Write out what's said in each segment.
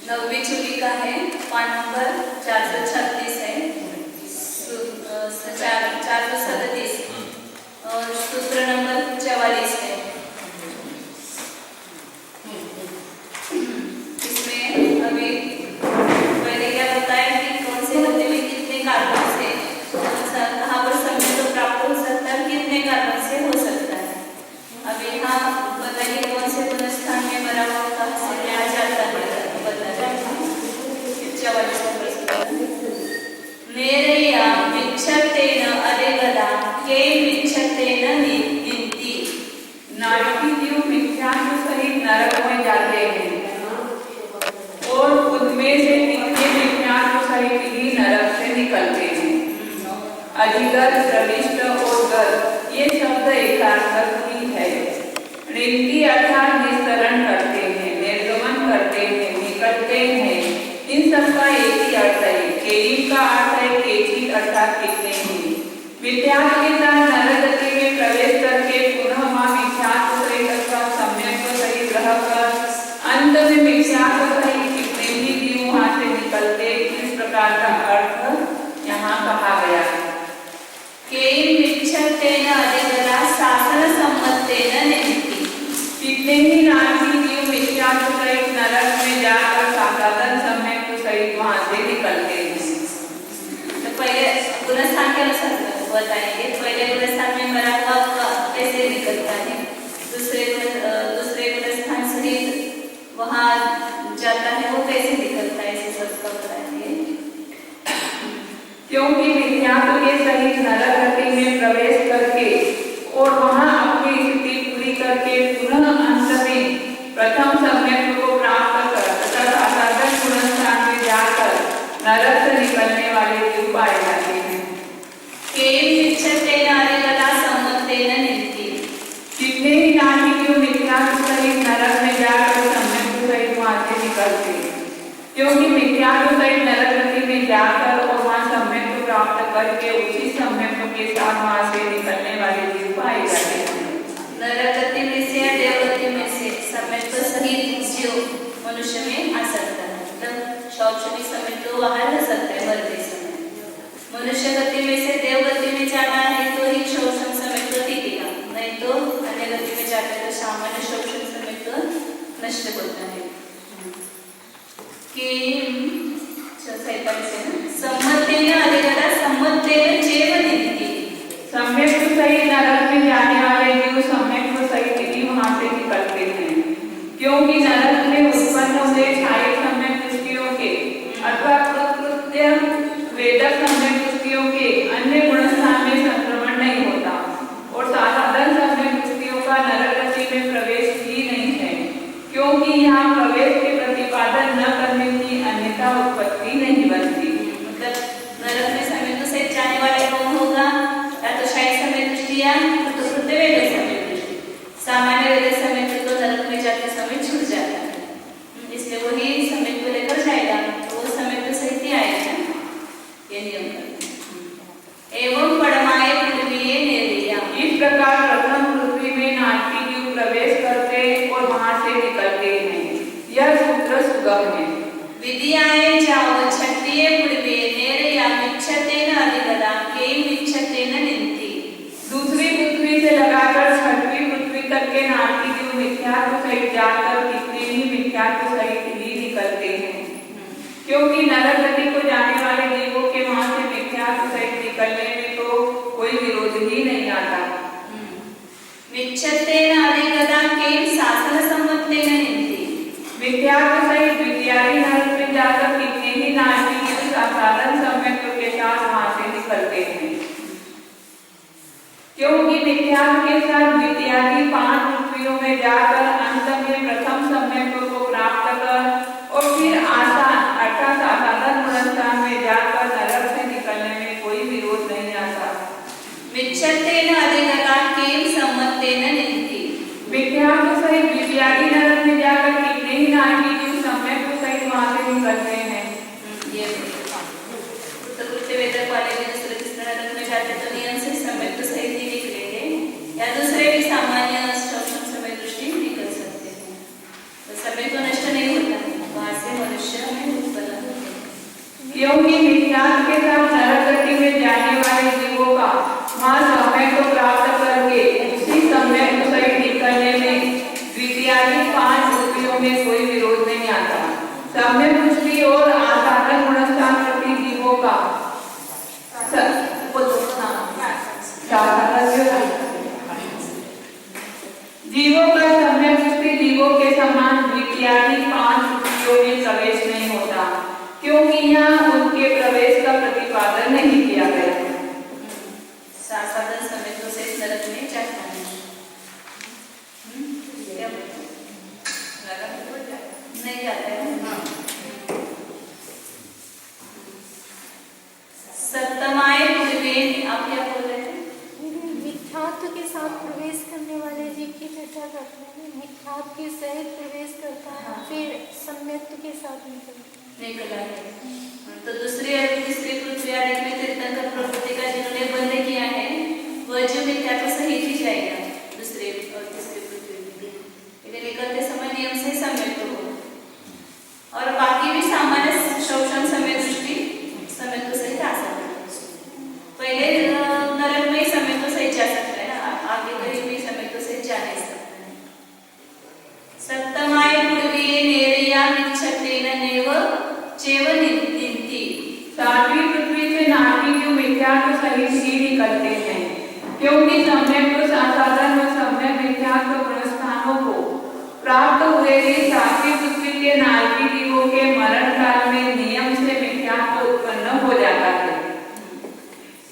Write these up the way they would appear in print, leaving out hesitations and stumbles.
9वीं चूली का है, पान नंबर 436 है, 437 और सूत्र नंबर 44 है। इसमें अभी पहले क्या बताया कि कौन से गति में कितने कार्बन से कहाँ पर समय तो प्राप्त हो सकता है, कितने कार्बन से हो सकता है। अभी यहाँ बताइए कौन से पुनस्थान में बना हुआ कहाँ से लिया जाता है, बता जाएगा। 44 नेरया विच्छतेन अरेगदा के विच्छतेन निंति। नारकी जीव मिथ्यात्व सहित नरक में जाते हैं और उनमें से कितने मिथ्यात्व सहित ही नरक से निकलते हैं। अधिगत, प्रविष्ट और गत ये शब्द एकार्थक ही है। निंति अर्थात निस्तरण करते हैं, निर्गमन करते हैं, निकलते हैं, इन सबका एक ही अर्थ है। केलिम का अर्थ है केचित अर्थात कितने ही। मिथ्यात्व के साथ नरक गति में प्रवेश करके पुनः वहाँ मिथ्यात्व सहित अथवा सम्यक सहित रहकर अंत में मिथ्यात्व सहित कितने ही जीव वहाँ से निकलते, इस प्रकार का अर्थ यहाँ कहा गया है। केलिम विच्छतेन अरेगदा शासन सम्मतेन निंति। कितने ही नारकी जीव मिथ्यात्व सहित नरक में जाकर साधारण सम्यक सहित वहाँ से निकलते हैं। तो पहले पुनस्थान के अनुसार बताएंगे। पहले पुनस्थान में मरा हुआ कैसे निकलता है, दूसरे पुनस्थान सहित वहाँ जाता है वो कैसे निकलता है, इसे सबका बताएंगे। क्योंकि मिथ्यात्व के सहित नरक गति में प्रवेश करके और वहाँ अपनी स्थिति पूरी करके पुनः अंत में प्रथम सम्यक को प्राप्त कर तथा साधारण पुनस्थान में जाकर नरक से निकलने वाले जीव पाए जाते हैं। केलिम विच्छतेन अरेगदा सम्मतेन निंति। कितने ही नारकी जीव मिथ्यात्व सहित नरक में जाकर सम्यक सहित वहाँ से निकलते हैं। क्योंकि मिथ्यात्व सहित नरक गति में जाकर और वहाँ सम्यक प्राप्त करके उसी सम्यक के साथ वहाँ से निकलने वाले जीव पाए जाते हैं। नरक गति में से या देवगति में से सम्यक सहित जीव मनुष्य में आ सकता है, मतलब शौचनी समय तो वहाँ रह सकता है मरते समय। मनुष्य गति में से देवगति में जाना है तो ही शोषण समय तो टिकेगा, नहीं तो अन्य गति में जाता है तो सामान्य शोषण समय तो नष्ट होता है। सम्मतेन अरेगदा सम्मतेन चैव निंति। सम्यक सहित नरक में जाने वाले जीव सम्यक सहित ही वहाँ से निकलते हैं। क्योंकि नरक में उत्पन्न हुए छाये सम्यक दृष्टियों के अथवा कृत्य वेदक सम्यक दृष्टियों के अन्य गुणस्थान में संक्रमण नहीं होता और साधारण सम्यक दृष्टियों का नरक गति में प्रवेश ही नहीं है। क्योंकि यहाँ प्रवेश के प्रतिपादन न करने की अन्यथा उत्पत्ति नहीं बनती। मतलब नरक में समय तो से जाने वाले कौन होगा, या तो शायद समय दृष्टि या तो कृत्य वेदक समय दृष्टि। सामान्य वेदक समय तो नरक में जाते समय छूट जाता है, इसलिए वही समय को लेकर जाएगा तो वो समय तो सहित ही आएगा, ये नियम है। एवं पड़माए पृथ्वी नेरिया। इस प्रकार प्रथम पृथ्वी में नारकी जीव प्रवेश करते और वहाँ से निकलते हैं। यह सूत्र सुगम है। विद्याए जाओ छठिये पृथ्वी नेरिया विच्छतेन अरेगदा के विच्छतेन निंति। दूसरी पृथ्वी से लगाकर छठवीं पृथ्वी तक के नारकी जीव मिथ्यात्व सहित जाकर कितने ही मिथ्यात्व सहित ही निकलते हैं। क्योंकि नरक गति को जाने वाले जीवों के वहाँ से मिथ्यात्व सहित निकलने में तो कोई विरोध ही नहीं आता। विच्छतेन अरेगदा के शासन सम्मतेन निंति। मिथ्यात्व सहित विद्यार्थी नरक में जाकर कितने ही नारकी जीव साधारण सम्यक के साथ वहाँ से निकलते हैं। क्योंकि मिथ्यात्व के साथ विद्यार्थी 5 पृथ्वियों में जाकर अंत में प्रथम सम्यक को प्राप्त कर और फिर आसान अर्थात साधारण गुणस्थान में जाकर नरक से निकलने में कोई विरोध नहीं आता। विच्छतेन अरेगदा के सम्मतेन निंति। मिथ्यात्व सहित विद्यार्थी नरक में जाकर कितने ही नारकी जीव सम्यक सहित वहाँ से निकलते हैं। ये तो कृत्य वेदक वाले भी दूसरे नरक में जाते तो नियम से सम्यक सहित ही निकलेंगे, या दूसरे भी सामान्य शोषण समय दृष्टि निकल सकते हैं। तो समय क्योंकि मिथ्यात्व के साथ नरक गति में जाने वाले जीवों का वहाँ समय को प्राप्त करके उसी समय को सही निकलने में द्वितीयादि 5 वृत्तियों में कोई विरोध नहीं आता। सम्यक दृष्टि और आसाधन गुणस्थान प्रति जीवों का जीवों का सम्यक दृष्टि जीवों के समान द्वितीयादि 5 वृत्तियों में प्रवेश नहीं होता, क्योंकि यहाँ उनके प्रवेश का प्रतिपादन नहीं किया गया। साधन समय तो से नरक में जाता है। नहीं जाता है। सप्तमाय पूर्वेन, आप क्या बोल रहे थे? मिथ्यात्व के साथ प्रवेश करने वाले जीव की चर्चा करते हैं। मिथ्यात्व के सहित प्रवेश करता है, फिर सम्यक्त्व के साथ निकला है। तो दूसरी और तीसरी पृथ्वी आदि में तीर्थंकर प्रवृत्ति का जिन्होंने बंद किया है वह जो मिथ्यात्व सहित ही जाएगा दूसरे और तीसरे पृथ्वी में, लेकिन निकलते समय नियम से सम्यक्त हो। और बाकी भी सामान्य शोषण समय दृष्टि सम्यक्त सहित आ सकता है। पहले नरक में सम्यक्त सहित जा सकता है, आगे कहीं भी सम्यक्त सहित जा नहीं सकता है। सप्तमाय पूर्वी नेरिया मिच्छतेन नेव चेव निंति। सातवीं पृथ्वी से नारकी जो मिथ्यात्व सहित ही निकलते हैं, क्योंकि सम्यक साधन और सम्यक मिथ्यात्व गुणस्थानों को प्राप्त हुए ही सातवीं पृथ्वी के नारकी जीवों के मरण काल में नियम से मिथ्यात्व उत्पन्न हो जाता है।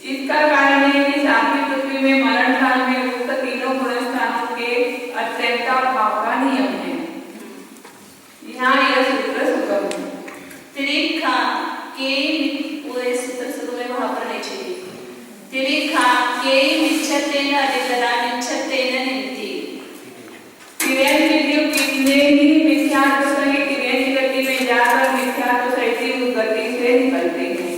इसका कारण है कि सातवीं पृथ्वी में मरण काल में उक्त तीनों गुणस्थानों के अत्यंता भाव का नियम है। यहाँ यह सूत्र सुगम है। त्रिखा के वो सूत्र सुगम में वहां पर नहीं चाहिए। त्रिखा के मिच्छतेन अधिकदा मिच्छतेन निंति। तिर्यंजीव कितने ही मिथ्यात्व सहित तिर्यंजी गति में जाकर मिथ्यात्व सहित उस गति से निकलते हैं।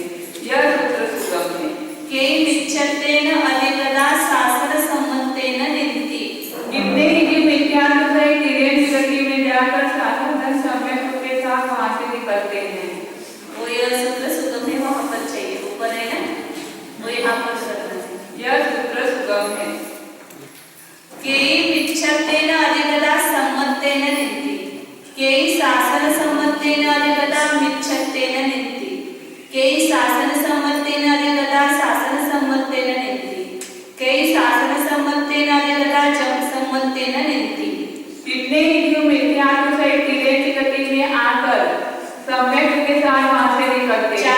यह सूत्र सुगम है। के मिच्छतेन अधिकदा शास्त्र सम्मतेन निंति। कितने ही जीव मिथ्यात्व सहित तिर्यंजी गति में जाकर साधन सम्यक के साथ वहां से निकलते हैं। वो यह सूत्र सुगम है, वहां पर चाहिए, ऊपर है ना, वो यहाँ पर करना है। यह सूत्र सुगम है। के मिच्छतेन अधिकदा सम्मतेन निंति। के शासन सम्मतेन अधिकदा मिच्छतेन निंति। के शासन सम्मतेन अधिकदा शासन सम्मतेन निंति। के शासन सम्मतेन अधिकदा जम सम्मतेन निंति। कितने ही जीव मिथ्यात्व सहित तिर्यंजी गति में आकर सम्यक के साथ वहां से निकलते हैं।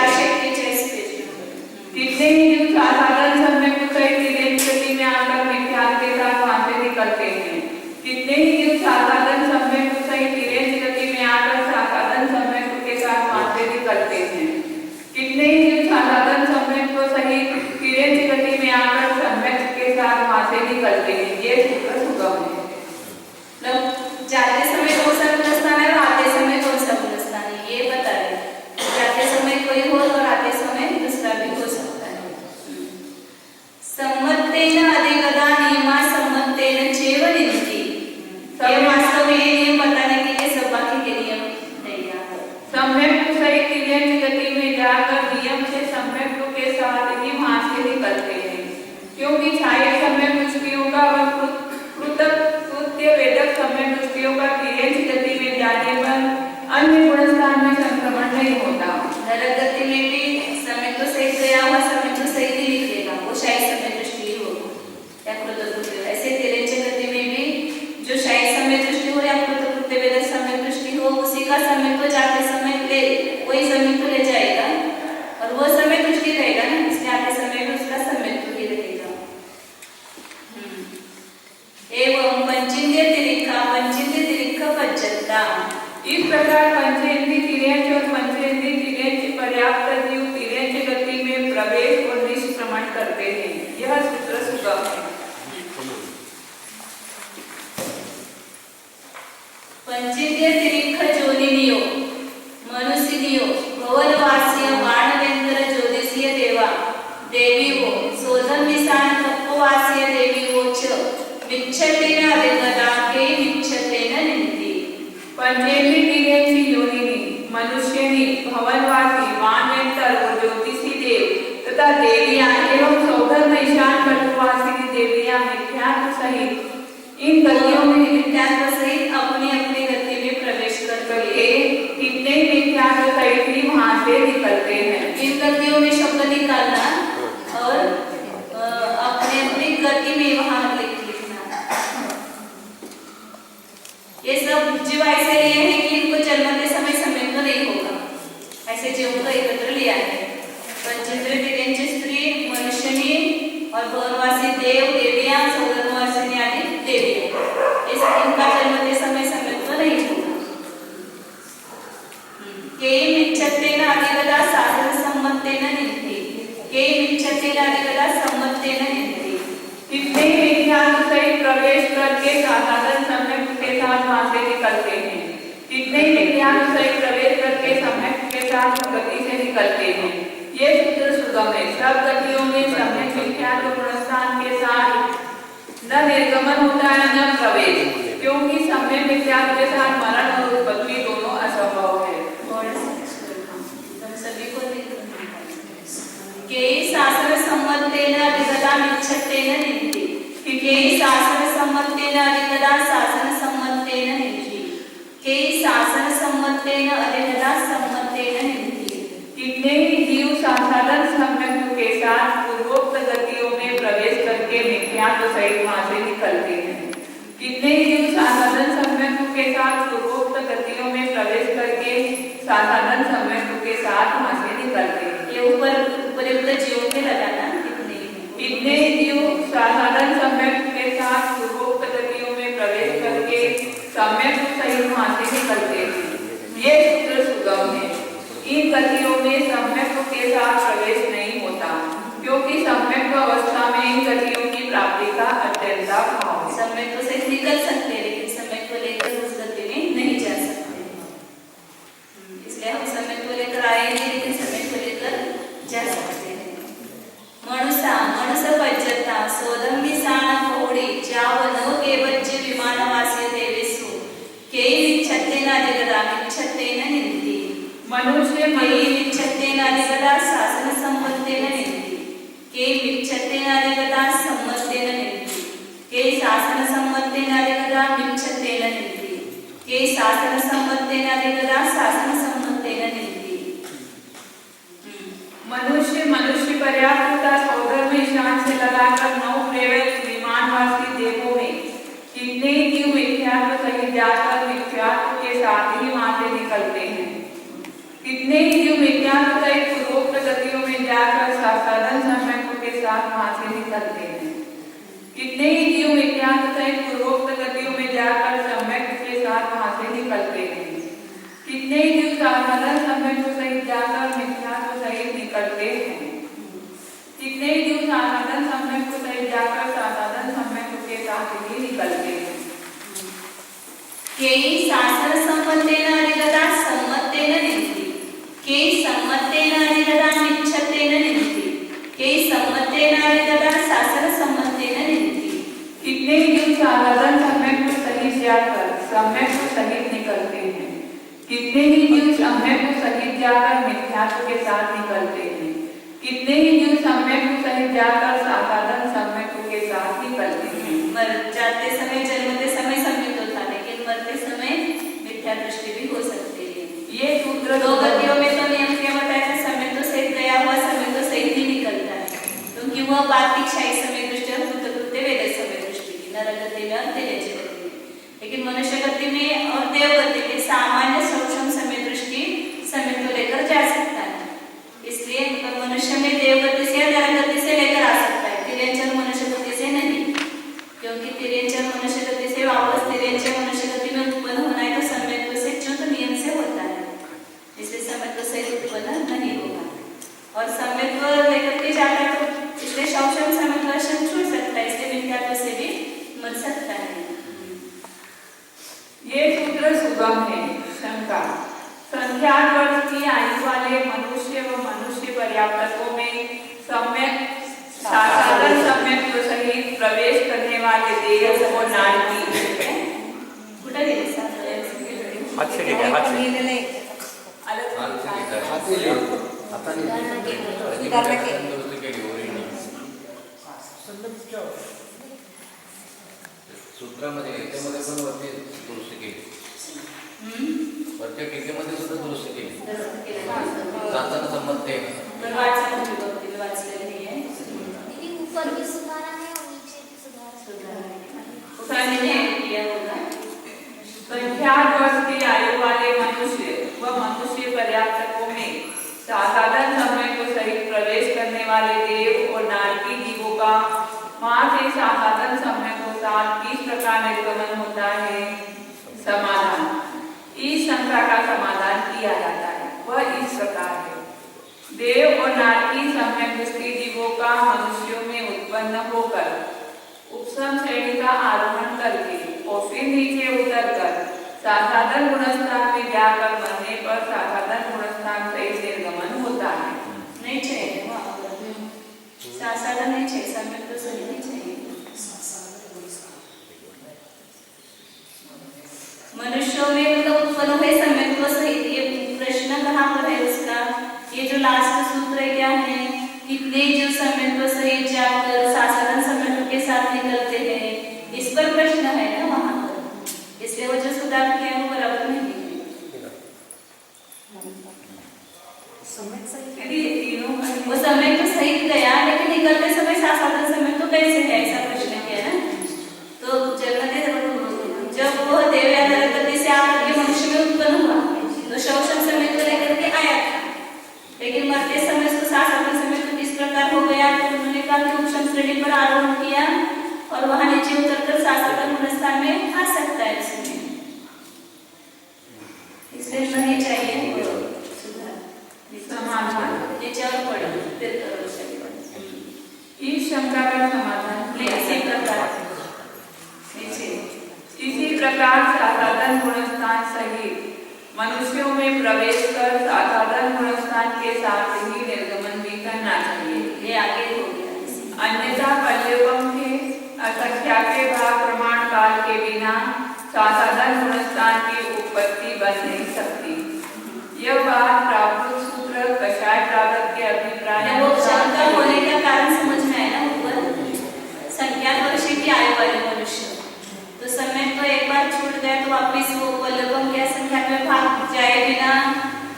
कितने ही जीव साधारण सम्यक सहित तिर्यंजी गति में आकर मिथ्यात्व के साथ वहां से निकलते हैं। कितने ही जीव साधारण सम्यक सहित तिर्यंजी गति में आकर साधारण सम्यक के साथ वहां से निकलते हैं। कितने ही जीव साधारण सम्यक सहित तिर्यंजी गति में आकर सम्यक के साथ वहां से निकलते हैं। ये सूत्र सुगम है। जाते समय कौन सा गुणस्थान है और आते समय कौन सा गुणस्थान है, ये बता रहे। जाते समय कोई हो और आते समय दूसरा भी हो सकता है। सम्मतेन अधिकदा नियमा सम्मतेन चेव निंति। ये वास्तव में ये नियम बताने के लिए सब बाकी के नियम नहीं आता। सम्यक सहित तिर्यंजी गति में जाकर नियम से सम्यक के साथ ही वहां से निकलते हैं, क्योंकि छाया सम्यक दृष्टियों का वेदक सम्यक दृष्टियों का तिर्यंजी गति में जाने पर अन्य गुणस्थान में संक्रमण नहीं होता। नरक गति में भी समय तो सही गया हुआ समय तो सही नहीं निकलेगा, वो शायद समय दृष्टि हो या कृतकृत्य। ऐसे तिर्यंजी गति में भी जो शायद समय दृष्टि हो या कृतकृत्य वेदक समय दृष्टि हो, उसी का समय तो जाते समय ले वही समय तो ले जाएगा और वो समय दृष्टि रहेगा ना, इसलिए आते समय में उसका समय तो ही रहेगा। एवं पंचेंद्रिय तिरिक्खा पज्जता। इस प्रकार पंचेंद्रिय तिर्यंज और पंचेंद्रिय तिर्यंज पर्याप्त जीव तिर्यंज गति में प्रवेश और निष्क्रमण करते हैं। यह सूत्र सुगम है। पंचेंद्रिय तिरिक्ख जोनिनियो मनुष्यनियो भवनवासीय बाणवेंद्र ज्योतिषीय देवा देवी वो सोधन निशान तत्ववासीय देवी वो च मिच्छतेन अधिकदा के मिच्छतेन निंति। पंचेंद्रिय तिर्यंजी योनिनी मनुष्यनी भवनवासी बाणवेंद्र तथा देवियां एवं सौधर्म ईशान कल्पवासिनी देवियां मिथ्यात्व सहित इन गतियों में मिथ्यात्व सहित अपनी अपनी गति में प्रवेश करके कितने मिथ्यात्व सहित ही वहां से निकलते हैं। इन गतियों में शब्द निकालना और अपने अपनी गति में वहां लिखना। ये सब जीव ऐसे लिए हैं कि इनको जन्मते समय समय तो नहीं होगा, ऐसे जीवों को एकत्र लिया है। पंचेंद्रिय तिर्यंची स्त्री, मनुष्यनी और भुवनवासी देव देवियां, सौधर्मवासिनी आदि देवियां, इस इनका जन्मते समय समय तो नहीं होगा। केयी मिच्छत्तेन अधिगता शास्त्र सम्मतेन निन्ति, केयी मिच्छत्तेन अधिगता सम्मतेन निन्ति। कितने विज्ञान सहित प्रवेश करके साधन सम्यक के साथ वहां से निकलते हैं। कितने विज्ञान सहित प्रवेश करके सम्यक के साथ गति से निकलते हैं। ये सूत्र सुगम है। सब गतियों में सम्यक विख्यात गुणस्थान के साथ न निर्गमन होता है न प्रवेश, क्योंकि सम्यक विख्यात के साथ मरण और उत्पत्ति दोनों असंभव है। सभी को केयी शास्त्र सम्मतेन अधिगता मिच्छत्तेन निन्ति, केयी शास्त्र सम्मतेन अधिगता शासन सम्मतेन निन्ति, केयी शासन सम्मतेन अधिगता सम्मतेन निन्ति। कितने ही जीव साधन सम्यक के साथ पूर्वोक्त गतियों में प्रवेश करके मिथ्यात्व सहित वहां से निकलते हैं। कितने ही जीव साधन सम्यक के साथ पूर्वोक्त गतियों में प्रवेश करके साधन सम्यक के साथ वहां से निकलते हैं। ये ऊपर जीवों के लगाना कितने जीव साधन सम्यक के साथ पूर्वोक्त गतियों में प्रवेश करके सम्यक सहित वहां से निकलते हैं। ये सूत्र सुगम है। इन गतियों में सम्यक के साथ प्रवेश नहीं होता, क्योंकि सम्यक अवस्था में इन गतियों की प्राप्ति का अत्यंत भाव है। सम्यक से निकल सकते हैं, लेकिन सम्यक को लेकर उस गति में नहीं जा सकते। इसलिए हम सम्यक को लेकर आएंगे, लेकिन सम्यक को लेकर जा सकते हैं। मनुष्य पज्जता सोदंगी साना कोड़ी जावनो केवज्य विमानवासी देवेशु केयी मिच्छत्तेन अधिगता मिच्छत्तेन निन्ति। मनुष्य केयी मिच्छत्तेन अधिगता शासन सम्मतेन निन्ति, केयी मिच्छत्तेन अधिगता सम्मतेन निन्ति, केयी शासन सम्मतेन अधिगता मिच्छत्तेन निन्ति, केयी शासन सम्मतेन अधिगता शासन सम्मतेन निन्ति। मनुष्य पर्याप्तता सौधर्म ईशान से लगाकर 9 प्रेरित विमानवासी देवों में कितने जीव मिथ्यात्व सहित जाकर मिथ्यात्व के साथ ही वहां से निकलते हैं। कितने जीव मिथ्यात्व सहित पूर्वोक्त गतियों में जाकर साधन सम्यक के साथ वहां से निकलते हैं। कितने ही जीव मिथ्यात्व सहित पूर्वोक्त गतियों में जाकर सम्यक के साथ वहां से निकलते हैं। कितने ही जीव साधन सम्यक सहित जाकर मिथ्यात्व सहित निकलते हैं। कितने ही जीव साधन सम्यक सहित जाकर साधन सम्यक के साथ ही निकलते हैं। केयी शास्त्र सम्मतेन अधिगता सम्मतेन निन्ति, केयी सम्मतेन अधिगता मिच्छत्तेन निन्ति, केयी सम्मतेन अधिगता शासन सम्मतेन निन्ति। कितने ही जीव साधन सम्यक सहित जाकर सम्यक सहित निकलते हैं। कितने ही जीव सम्यक सहित जाकर मिथ्यात्व के साथ निकलते हैं। कितने ही जीव सम्यक सहित जाकर साधन सम्यक के साथ निकलते हैं। मर जाते समय जन्मते समय सम्यक होता, लेकिन मरते समय मिथ्या दृष्टि भी हो सकती है। ये सूत्र 2 गतियों में तो नियम क्या बताया था, समय तो सहित गया हुआ समय तो सहित ही निकलता है, क्योंकि वह बातिक शाही समय दृष्टि और कृत्य वेद समय दृष्टि की नर गति में और तिर्यंची गति में। लेकिन मनुष्य गति में और देव गति में सामान्य सूक्ष्म समय दृष्टि समय को लेकर जा सकता है। इसलिए मनुष्य में देव गति से नर गति से लेकर आ सकता है, तिर्यंचल मनुष्य गति से नहीं, क्योंकि तिर्यंचल मनुष्य गति से वापस तिर्यंचल मनुष्य गति में उत्पन्न होना है तो समय से च्युत नियम से होता है, इसलिए समय से उत्पन्न नहीं होगा। और समय लेकर के जाता है तो इसलिए सूक्ष्म समय दर्शन छूट सकता है, इसलिए मिथ्यात्व से भी मर सकता है। ये सूत्र सुगम है। शंका संख्यात वर्ष की आयु वाले मनुष्य व मनुष्य पर्याप्तकों में सम्यक साधन सम्यक सहित प्रवेश करने वाले देव और नारकी हाथ से लेके आता सूत्रामध्ये टीकेमध्ये पण वरती दुरुस्ती केली. वरच्या टीकेमध्ये सुद्धा दुरुस्ती केली. साताना संमत ते ऊपर भी सुधारा है और नीचे भी सुधारा संख्यात वर्ष की आयु वाले मनुष्य व मनुष्य पर्याप्तकों में साधारण समय को सहित प्रवेश करने वाले देव और नारकी जीवों का वहां से साधारण समय को साथ किस प्रकार निर्गमन होता है? समाधान इस शंका का समाधान किया जाता है। वह इस प्रकार है। देव और नारकी समय दृष्टि जीवों का मनुष्यों में उत्पन्न होकर उपसम श्रेणी का आरोहण करके और फिर नीचे उतरकर साधारण गुणस्थान में जाकर मरने पर साधारण गुणस्थान से निर्गमन होता है। नहीं चाहिए साधारण नहीं चाहिए, समय तो सही नहीं चाहिए। मनुष्यों में मतलब उत्पन्न हुए समय तो सहित, ये प्रश्न कहाँ पर है उसका? ये जो लास्ट सूत्र है क्या है? कितने जो समय तो सहित जाकर साधारण समय के साथ निकलते हैं, इस पर प्रश्न है ना वहाँ पर, इसलिए वो जो सुधार किया वो बराबर नहीं है। वो समय तो सही गया, लेकिन निकलते समय साधारण समय तो कैसे है, ऐसा प्रश्न किया ना। तो जब वो देव या नरपति से आकर के मनुष्य में उत्पन्न हुआ तो शौशन समय को लेकर के आया था, लेकिन मरते समय उसको साधारण समय तो किस प्रकार हो गया? तो उन्होंने कहा कि उपशम श्रेणी पर आरोहण किया और वहां नीचे उतरकर साधारण गुणस्थान में आ सकता है इसमें, इसलिए नहीं चाहिए समाधान नीचे और पढ़ो फिर करो। इस शंका का समाधान इसी प्रकार साधारण गुणस्थान सहित मनुष्यों में प्रवेश कर साधारण गुणस्थान के साथ ही निर्गमन भी करना चाहिए। ये आगे हो गया। अन्यथा पल्लवम के असंख्या के भाग प्रमाण काल के बिना साधारण गुणस्थान की उत्पत्ति बन नहीं सकती। यह बात प्राकृत सूत्र कषाय प्रारब्ध के अभिप्राय वो शंका होने का कारण समझ में आया ना ऊपर, संख्या वर्ष की आयु वाले मनुष्य तो समय तो एक बार छूट गया तो वापिस वो पल्लवम क्या संख्या में भाग जाए बिना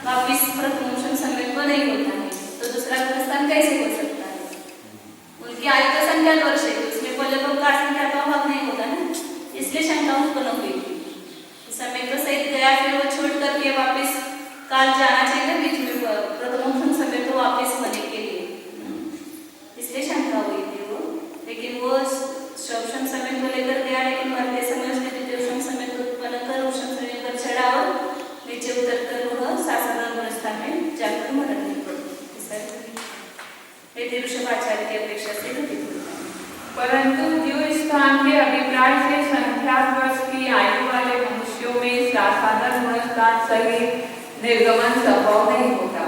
वापिस प्रथम समय को नहीं होता है, तो दूसरा गुणस्थान कैसे हो सकता है? उनकी आयु तो संख्या वर्ष है, उसमें पल्लवम का संख्या का भाग नहीं होता ना, इसलिए शंका उत्पन्न हुई। समय तो सही गया, फिर वो छोड़ करके वापिस काल जाना चाहिए बीच में प्रथम समय तो वापिस होने के लिए, इसलिए शंका हुई थी वो। लेकिन वो शौशन समय को लेकर गया, लेकिन मरते समय उसने द्वितीय समय को उत्पन्न कर उपशम श्रेणी पर चढ़ा और नीचे उतर कर वह साधारण गुणस्थान में जाकर मरण नहीं पड़ा। ऋषभाचार्य की अपेक्षा से घटित होता है। परंतु जीव स्थान के अभिप्राय से संख्यात वर्ष की आयु वाले मनुष्यों में साधारण गुणस्थान सहित निर्गमन संभव नहीं होता,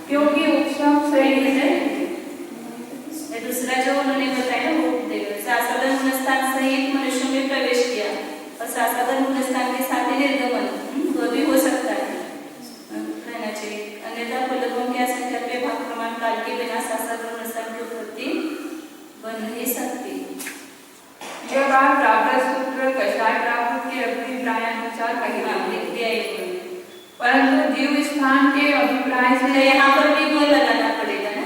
क्योंकि उपशम श्रेणी से दूसरा जो उन्होंने बताया वो साधारण गुणस्थान सहित मनुष्यों में प्रवेश किया और साधारण गुणस्थान के साथ ही निर्गमन वो भी हो सकता है, रहना चाहिए। अन्यथा पल्लवों की संख्या पे भाग प्रमाण काल के बिना साधारण गुणस्थान की उत्पत्ति बन नहीं सकती। यह बात प्रारब्ध सूत्र कषाय प्रारब्ध के अभिप्रायानुसार कही गई है, परंतु जीव स्थान के अभिप्राय से यहाँ पर भी वो लगाना पड़ेगा ना,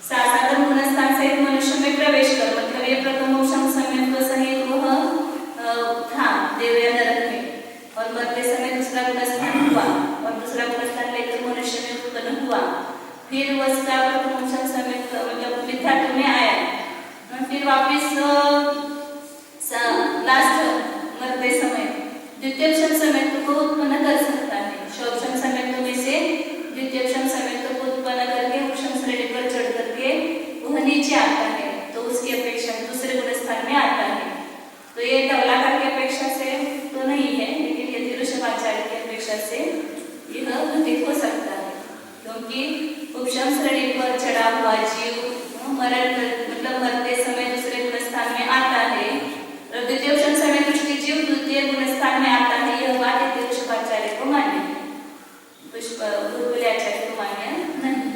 साधारण गुणस्थान सहित मनुष्य में प्रवेश कर, मतलब ये प्रथम उपशम समय तो सहित वह था देव या नरक में, और मरते समय दूसरा गुणस्थान हुआ और दूसरा गुणस्थान लेकर मनुष्य में उत्पन्न हुआ, फिर उसका प्रथम उपशम समय मतलब मिथ्यात्व में आया, फिर वापिस लास्ट मरते समय द्वितीय उपशम समय को उत्पन्न कर सकता है। शौशम समय में से द्वितीय उपशम समय को उत्पन्न करके उपशम श्रेणी पर चढ़ करके वह नीचे आता है, तो उसकी अपेक्षा दूसरे गुणस्थान में आता है। तो ये तवलाकार की अपेक्षा से तो नहीं है, लेकिन यदि ऋषभाचार्य की अपेक्षा से यह घटित हो सकता है, क्योंकि उपशम श्रेणी पर चढ़ा हुआ जीव मरण मतलब मरते समय दूसरे गुणस्थान में आता है, और द्वितीय उपशम समय दृष्टि जीव द्वितीय गुणस्थान में आता है। यह बात ऋषभाचार्य को मान्य है, पुष्प आचार्य को मान्य नहीं।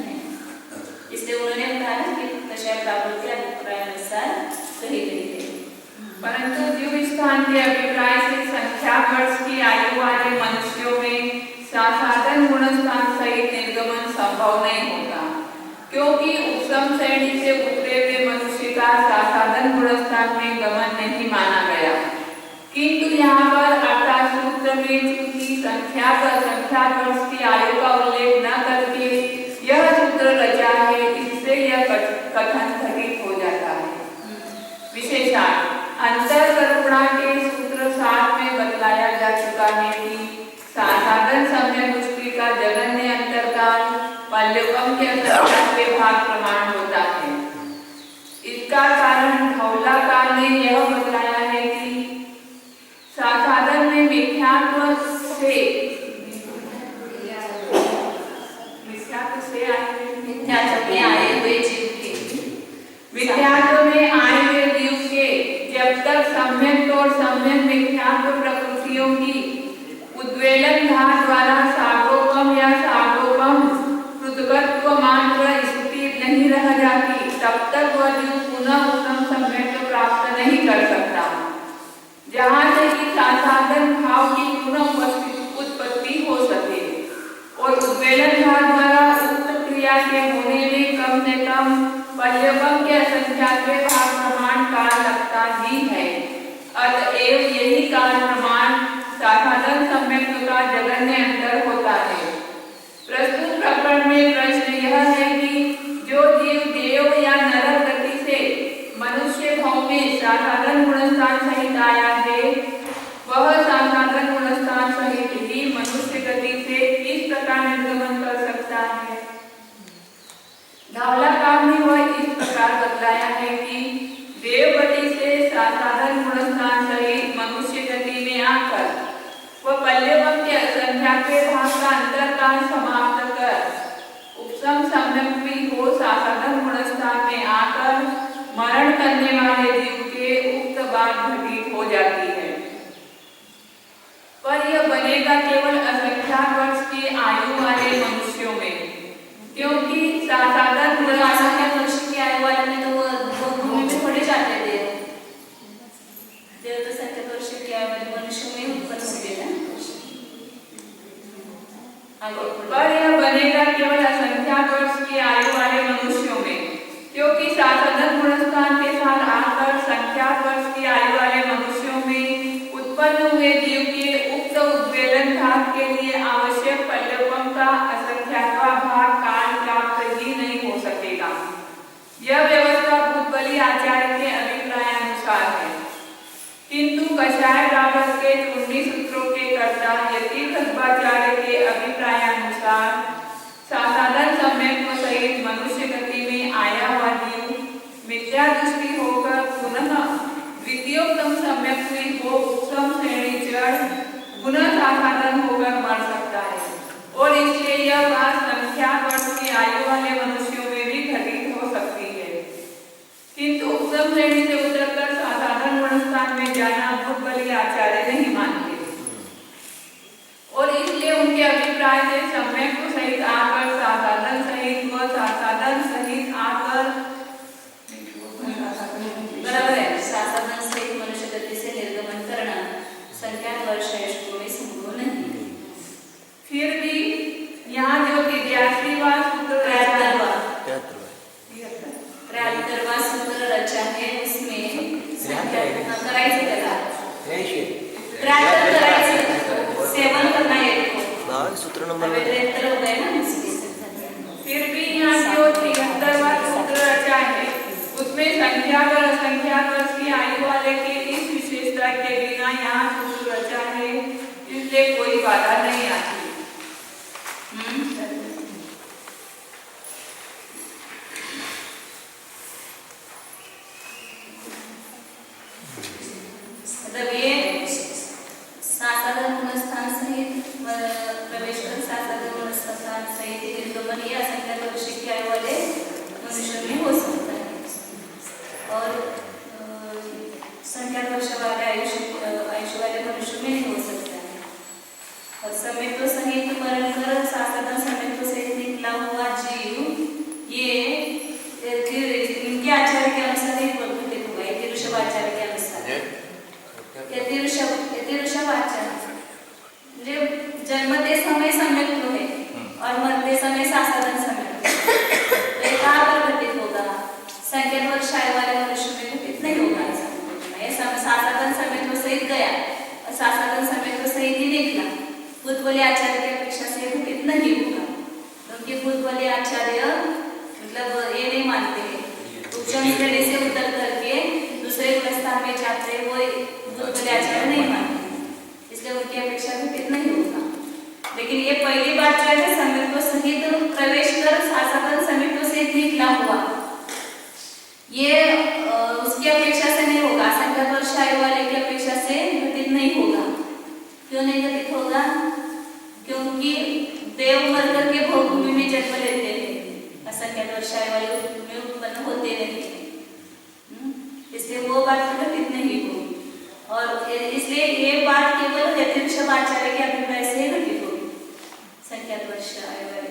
गुणस्थान के अभिप्राय से संख्याक वर्ष की आयु वाले मनुष्यों में साधारण गुणस्थान सहित निर्गमन संभव नहीं होता, क्योंकि उपसम श्रेणी से उतरे हुए मनुष्य का साधारण गुणस्थान में गमन नहीं माना गया। किंतु यहाँ पर अर्थात सूत्र में चूंकि संख्याक वर्ष की आयु का उल्लेख न करके यह सूत्र रचा है, इससे यह कथन घटित हो जाता है। विशेषार्थ अंतर करुणा के सूत्र 7 में बतलाया जा चुका है कि साधारण समय दृष्टि का जगन्य अंतरकाल मल्योपम के अंतर्गत भाग प्रमाण होता है। इसका कारण धौला काल ने यह बतलाया है कि साधारण में मिथ्यात्व से विद्यात्व में आए हुए जीव के जब तक सम्यक और सम्यक मिथ्यात्व प्रकृतियों की उद्वेलन धार द्वारा सागोपम या सागोपम पृथकत्व मात्र स्थिति नहीं रह जाती, तब तक वह जीव पुनः उत्तम सम्यक प्राप्त नहीं कर सकता। जहाँ से कि साधारण भाव की पुनः उत्पत्ति हो सके और उद्वेलन भाव द्वारा उक्त क्रिया के होने में कम से कम पल्यवम के असंख्याके भाग प्रमाण काल लगता ही है। अतएव यही काल प्रमाण साधारण सम्यक का जगन्य अंतर होता है। प्रस्तुत प्रकरण में प्रश्न यह है कि जो जीव देव या नरक गति से मनुष्य भाव में साधारण गुणस्थान सहित आया है, वह साधारण गुणस्थान सहित ही मनुष्य गति से किस प्रकार निर्गमन कर सकता है। धौला काल में वह इस प्रकार बतलाया है कि देव गति से साधारण गुणस्थान सहित मनुष्य गति में आकर वह पल्यवम के असंख्याके भाग का अंतरकाल समाप्त कर उपसम सम्यक भी हो साधारण गुणस्थान में आकर मरण करने वाले जीव के उक्त बात घटित हो जाती है। पर यह बनेगा केवल असंख्याक वर्ष की आयु वाले मनुष्यों में, क्योंकि साधारण वर्ष की आयु वाले में तो वो भूमि में थोड़े जाते थे, देव तो 70 वर्ष की आयु वाले मनुष्यों में उत्पन्न होते हैं। पर यह बनेगा केवल असंख्याक वर्ष की आयु वाले मनुष्यों में, क्योंकि साधारण गुणस्थान के साथ आकर संख्याक वर्ष की आयु वाले मनुष्यों में उत्पन्न हुए जीव के उक्त उद्वेलन भाग के लिए आवश्यक पल्यवम का असंख्याका भाग काल प्राप्त ही नहीं हो सकेगा। यह व्यवस्था भूतबली आचार्य के अभिप्रायानुसार है, किंतु कषाय प्रापक के 19 सूत्रों के कर्ता यतीर्थाचार्य के अभिप्रायानुसार साधारण सम्यक सहित मनुष्य गति में आया हुआ जीव मिथ्या दृष्टि होकर पुनः द्वितीयोत्तम सम्यक में हो उत्तम श्रेणी जड़ पुनः साधारण होकर मर सकता है, और इसलिए यह बात संख्याक वर्ष की आयु वाले मनुष्यों में भी घटित हो सकती है। किंतु उत्तम श्रेणी से उतरकर साधारण गुणस्थान में जाना भूतबली आचार्य नहीं मानते, और इसलिए उनके अभिप्राय से सम्यक सहित आकर साधारण सहित व साधारण सहित आकर बराबर है, साधारण सहित मनुष्य गति से निर्गमन करना संख्याक वर्ष आयुष्कों में संभव नहीं। फिर भी यहाँ जो 83वां सूत्र 73वां सूत्र रचा है, उसमें करायचं त्याला 73 करायचं, सेवन करना है सूत्र नंबर 73 हो गए ना। फिर भी यहाँ जो 73वां सूत्र रचा है, उसमें संख्याक और असंख्याक वर्ष की आयु वाले के इस विशेषता के बिना यहाँ सूत्र रचा है, इसलिए कोई बाधा नहीं आती। मतलब ये साधारण गुणस्थान सहित प्रवेश कर साधारण गुणस्थान सहित निर्गमन या असंख्याक वर्ष की आयु वाले मनुष्यों में हो सकता है, और संख्याक वर्ष वाले आयुष्य वाले मनुष्यों में नहीं हो सकता है। और समय समय सम्यक्त्व है और मरते समय सासाधन सम्यक्त्व है। तो ये कहाँ पर घटित होगा? संकेत वर्ष आयु वाले मनुष्य में घटित नहीं होगा ऐसा। ये सासाधन सम्यक्त्व सहित गया और सासाधन सम्यक्त्व सहित ही निकला। भूत बोले आचार्य की अपेक्षा से घटित नहीं होगा, क्योंकि भूत बोले आचार्य मतलब ये नहीं मानते हैं, उपशम श्रेणी से उत्तर करके दूसरे स्थान में जाते हैं, वो भूत बोले आचार्य नहीं मानते, इसलिए उनकी अपेक्षा घटित नहीं होगा। लेकिन ये पहली बात जो है सम्यक्त्व सहित प्रवेश कर सासाधन सम्यक्त्व सहित निकला हुआ, ये उसकी अपेक्षा से नहीं होगा, संकेत वर्ष आयु वाले की अपेक्षा से घटित नहीं होगा। क्यों नहीं घटित होगा? क्योंकि देव मर करके भोगभूमि में जन्म लेते हैं, असंख्यात वर्ष आयु वाले में उत्पन्न होते नहीं, इसलिए वो बात घटित नहीं होगी। और इसलिए ये बात केवल यथेक्षम आचार्य के अभिप्राय से घटित होगी, संख्यात वर्ष आयु वाले।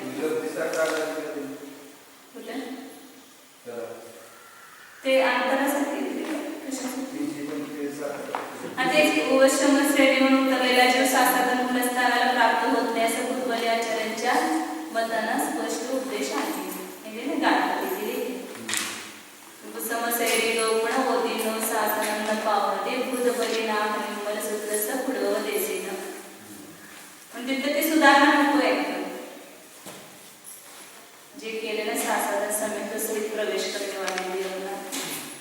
ते अंतरासाठी उपशम श्रेणीवरून उतरलेला जीव सासाधन मूलस्थानाला प्राप्त होत नाही असं भूतबली आचार्यांच्या मताना स्पष्ट उपदेश आहे, म्हणजे ना गाठ दिली उपशम श्रेणी लोपण होती नो सासाधन पावते भूतबली नाम निर्मल सूत्रस पुढव देसेन, म्हणजे ते सुधारणा नको आहे जे केलेलं सासाधन सम्यक्त्व सहित प्रवेश करणे वाले देवांना।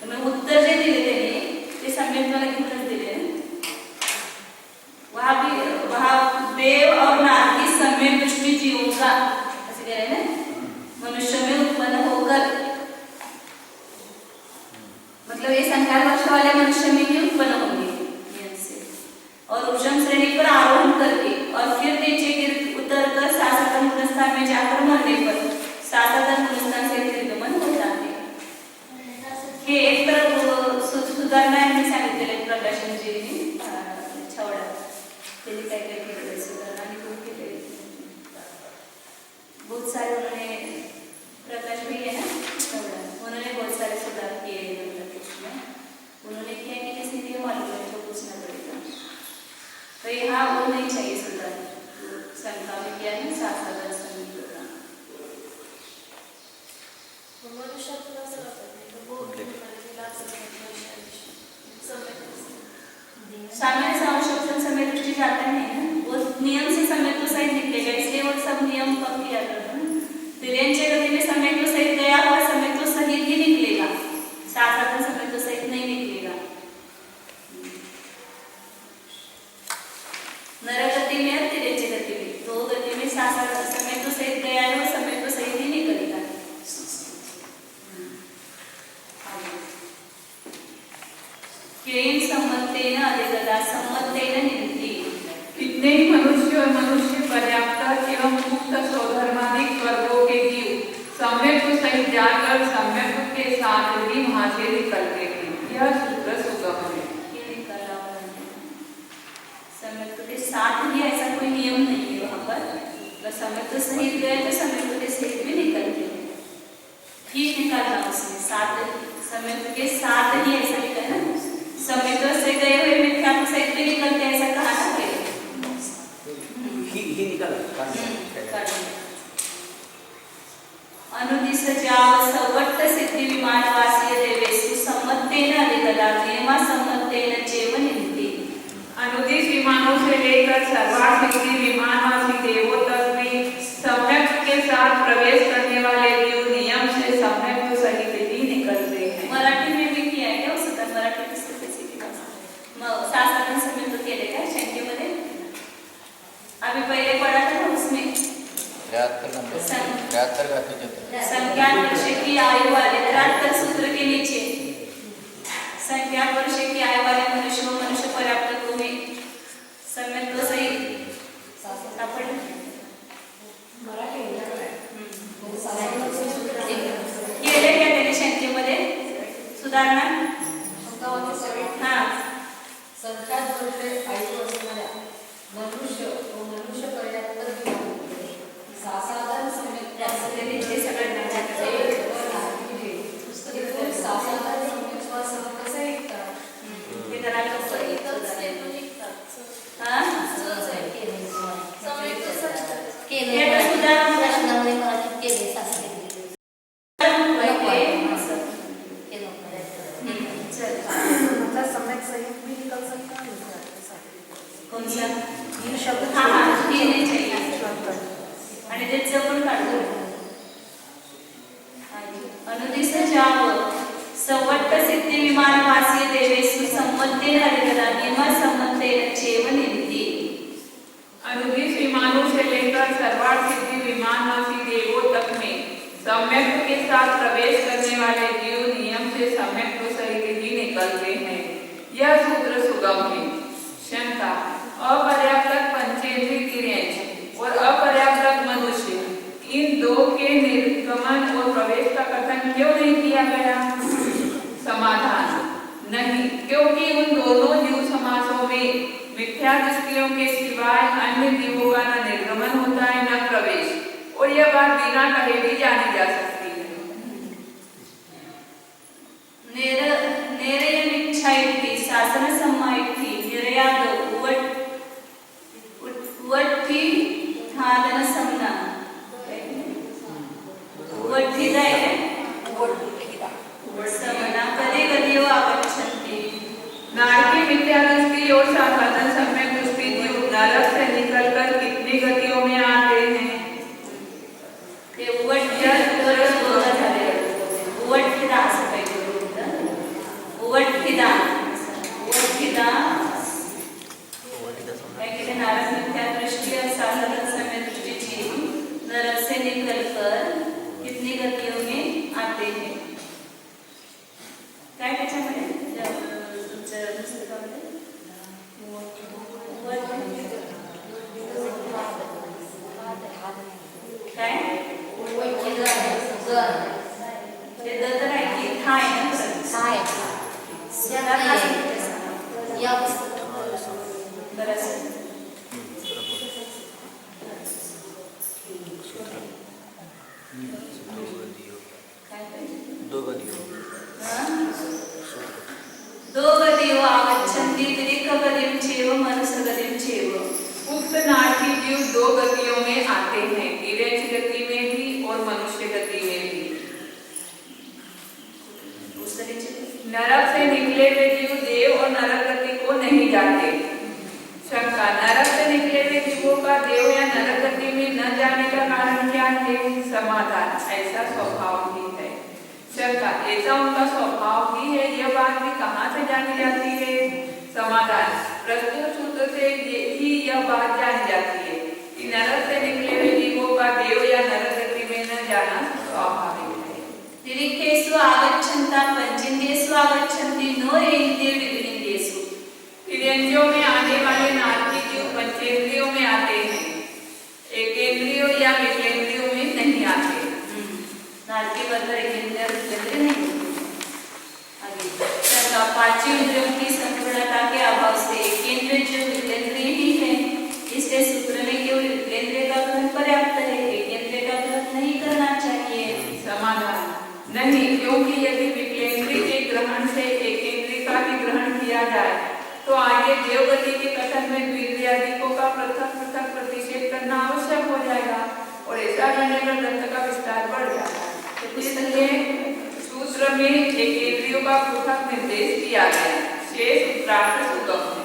पण उत्तर जे दिले त्यांनी ते सम्यक्त्वाला घेऊनच दिले। वहाँ देव और नारकी सम्यक दृष्टि जीवों का ऐसे कह रहे हैं मनुष्य में उत्पन्न होकर, मतलब ये संख्यात वर्ष वाले मनुष्य में ही उत्पन्न होंगे से, और उपशम श्रेणी पर आरोहण करके और फिर नीचे गिर उतर कर सासाधन मूलस्थान में जाकर मरने पर सासाधन मूलस्थान से निर्गमन हो जाते हैं। हे एक तरफ सुधारणा यांनी सांगितलेले प्रकाशन जी छावडा त्यांनी काय काय केलेलं सुधारणा आणि खूप केले, बहुत सारे उन्होंने प्रकाश भी है ना छावडा, उन्होंने बहुत सारे सुधार किए उसमें, उन्होंने किया कि किसी ने मालूम है तो पूछना पड़ेगा। तो यहाँ वो नहीं चाहिए सुधार, शंका में किया है सासाधन सम्यक्त्व का। सामान्य आवश्यक समय दृष्टि जाता नहीं है, वो नियम से सम्यक्त्व सहित निकलेगा, इसलिए वो सब नियम कम किया करता है। तिर्यंचे गति में सम्यक्त्व सहित गया हुआ सम्यक्त्व सहित ही निकलेगा, सासाधन सम्यक्त्व सहित नहीं निकलेगा। नर गति में और तिर्यंचे गति में, दो गति में सासाधन सम्यक्त्व सहित गया है वो सम्यक्त्व सहित ही निकलेगा। कितने ही मनुष्य पर्याप्त एवं मुक्त स्वधर्मादिक वर्गों के जीव सम्यक्त्व सहित जाकर सम्यक्त्व के साथ ही वहां से निकलते हैं, यह सूत्र सुगम है। सम्यक्त्व के साथ ही ऐसा कोई नियम नहीं है वहां पर, अगर सम्यक्त्व सहित गए तो सम्यक्त्व के सहित भी निकलते हैं, ठीक निकालना उसमें साथ सम्यक्त्व के साथ ही ऐसा लिखा है ना, सम्यक्त्व से गए हुए मिथ्यात्व सहित भी निकलते ऐसा कहा ना पहले ही निकाल अनुदिश जाव सवट्ट सिद्धि विमानवासी देवेशु सम्मतेन अधिकदा नियमा सम्मतेन चैव निन्ति। अनुदिश विमानों से लेकर सर्वार्थ सिद्धि विमानवासी देवों तक भी सम्यक्त्व के साथ प्रवेश करने वाले जीव नियम से सम्यक्त्व सहित ही निकलते हैं। मराठी में भी किया है क्या उस तरह? मराठी पुस्तक से किया सासाधन सम्यक्त्व केले का शंकेमध्ये अभी पहले पढ़ा था उसमें 73 नंबर 73 का संख्यात वर्ष की आयु वाले 73 सूत्र के नीचे संख्यात वर्ष की आयु वाले मनुष्य पर्याप्त को में सम्यक्त्व सहित सापडले केले क्या त्याने शंकेमध्ये सुधारणा? हाँ संख्यात वर्ष आयु असणाऱ्या मनुष्य पर्याप्त सासाधन सम्यक्त्व ते सगळं सासाधन सम्यक्त्वासह कसं ऐकतात हे करायला एकच स्टेप निघतात हां सहज आहे. सम्यक्त्व ते आता सुधारणा प्रश्नामध्ये मराठीत केले सासरे असं. हे नको. चल. मतलब सम्यक संयुक्त भी निकल सकता है कौन सा? ये शब्द हाँ हाँ ये नहीं चाहिए आणि त्याचं पण काढतो. अनुदिस जाव सवट्ट सिद्धी विमानवासी देवेसु संमते हरिकदा नियम संमते चेव निंदी. अनुदिस विमानों से लेकर सर्वार्थ सिद्धि विमानवासी देवों तक में सम्यक के साथ प्रवेश करने वाले जीव नियम से सम्यक सहित ही निकलते हैं. यह सूत्र सुगम है. शंका. अपर्याप्त पंचेंद्रिय क्रियाएं और अपर्याप्त मनुष्य इन दो के निर्गमन और प्रवेश का कथन क्यों नहीं किया गया? समाधान. नहीं, क्योंकि उन दोनों जीव समासों में मिथ्या दृष्टियों के सिवाय अन्य जीवों का न निर्गमन होता है न प्रवेश, और यह बात बिना कहे भी जानी जा सकती है. नेरयमिच्छायुक्ति शासन सम्मायुक्ति निर्याद उवट्ठी धादन समना उवट्ठीदा है समना कधी कधी आगच्छन्ति. नारकी मिथ्या दृष्टि और साधन सम्यक दृष्टि जीव नरक से निकलकर कितनी गतियों में आते हैं? ते उवट्ठीदा झाले. उवट्ठीदा असं पाहिजे होतं. उवट्ठीदा काय नारक मिथ्या दृष्टि और साधन सम्यक दृष्टि जीव नरक से निकलकर कितनी गतियों में आते हैं. काय त्याच्यामध्ये तुमच्या पुस्तकामध्ये काय ते तर आहे की था आहे ना या बरं. दो गतियो आगच्छन्ति त्रिकगतिं चैव मनसगतिं चैव. उक्त नारकी जीव दो गतियों में आते हैं, तिर्यक गति में भी और मनुष्य गति में भी. नरक से निकले हुए जीव देव और नरक गति को नहीं जाते. शंका. नरक से निकले हुए जीवों का देव या नरक गति में न जाने का कारण क्या है? समाधान. ऐसा स्वभाव ही है. शंका. ऐसा उनका स्वभाव ही है, यह बात भी कहाँ से जानी जाती है? समाधान. प्रस्तुत सूत्र से ही यह बात जानी जाती है कि नरक से निकले हुए जीवों का देव या नरक गति में न जाना स्वाभाविक है. तिरिखेषु आगच्छन्ता पंचेन्द्रियेषु आगच्छन्ति नो इंद्रिय विगलिंगेषु. तिर्यंकियों में आने वाले नारकी जीव पंचेंद्रियों में आते हैं, एकेंद्रियों या विकलेंद्रियों में नहीं आते. नारकी बदल एकेंद्रिय विकलेंद्रिय नहीं होते. आगे पांचों इंद्रियों की संपूर्णता के अभाव से एकेंद्रिय जो विकलेंद्रिय ही है, इसलिए सूत्र में केवल विकलेंद्रिय का ग्रहण पर्याप्त है, एकेंद्रिय का ग्रहण नहीं करना चाहिए. समाधान. नहीं, क्योंकि यदि विकलेंद्रिय के ग्रहण से एकेंद्रिय का भी ग्रहण किया जाए तो आगे देवगति के कथन में द्वितीयादिकों का पृथक पृथक प्रतिषेध करना आवश्यक हो जाएगा, और ऐसा करने पर ग्रंथ का विस्तार बढ़ जाता है. इसलिए सूत्र में एकेंद्रियों का पृथक निर्देश किया गया. शेष उत्तरार्थ सुगम है.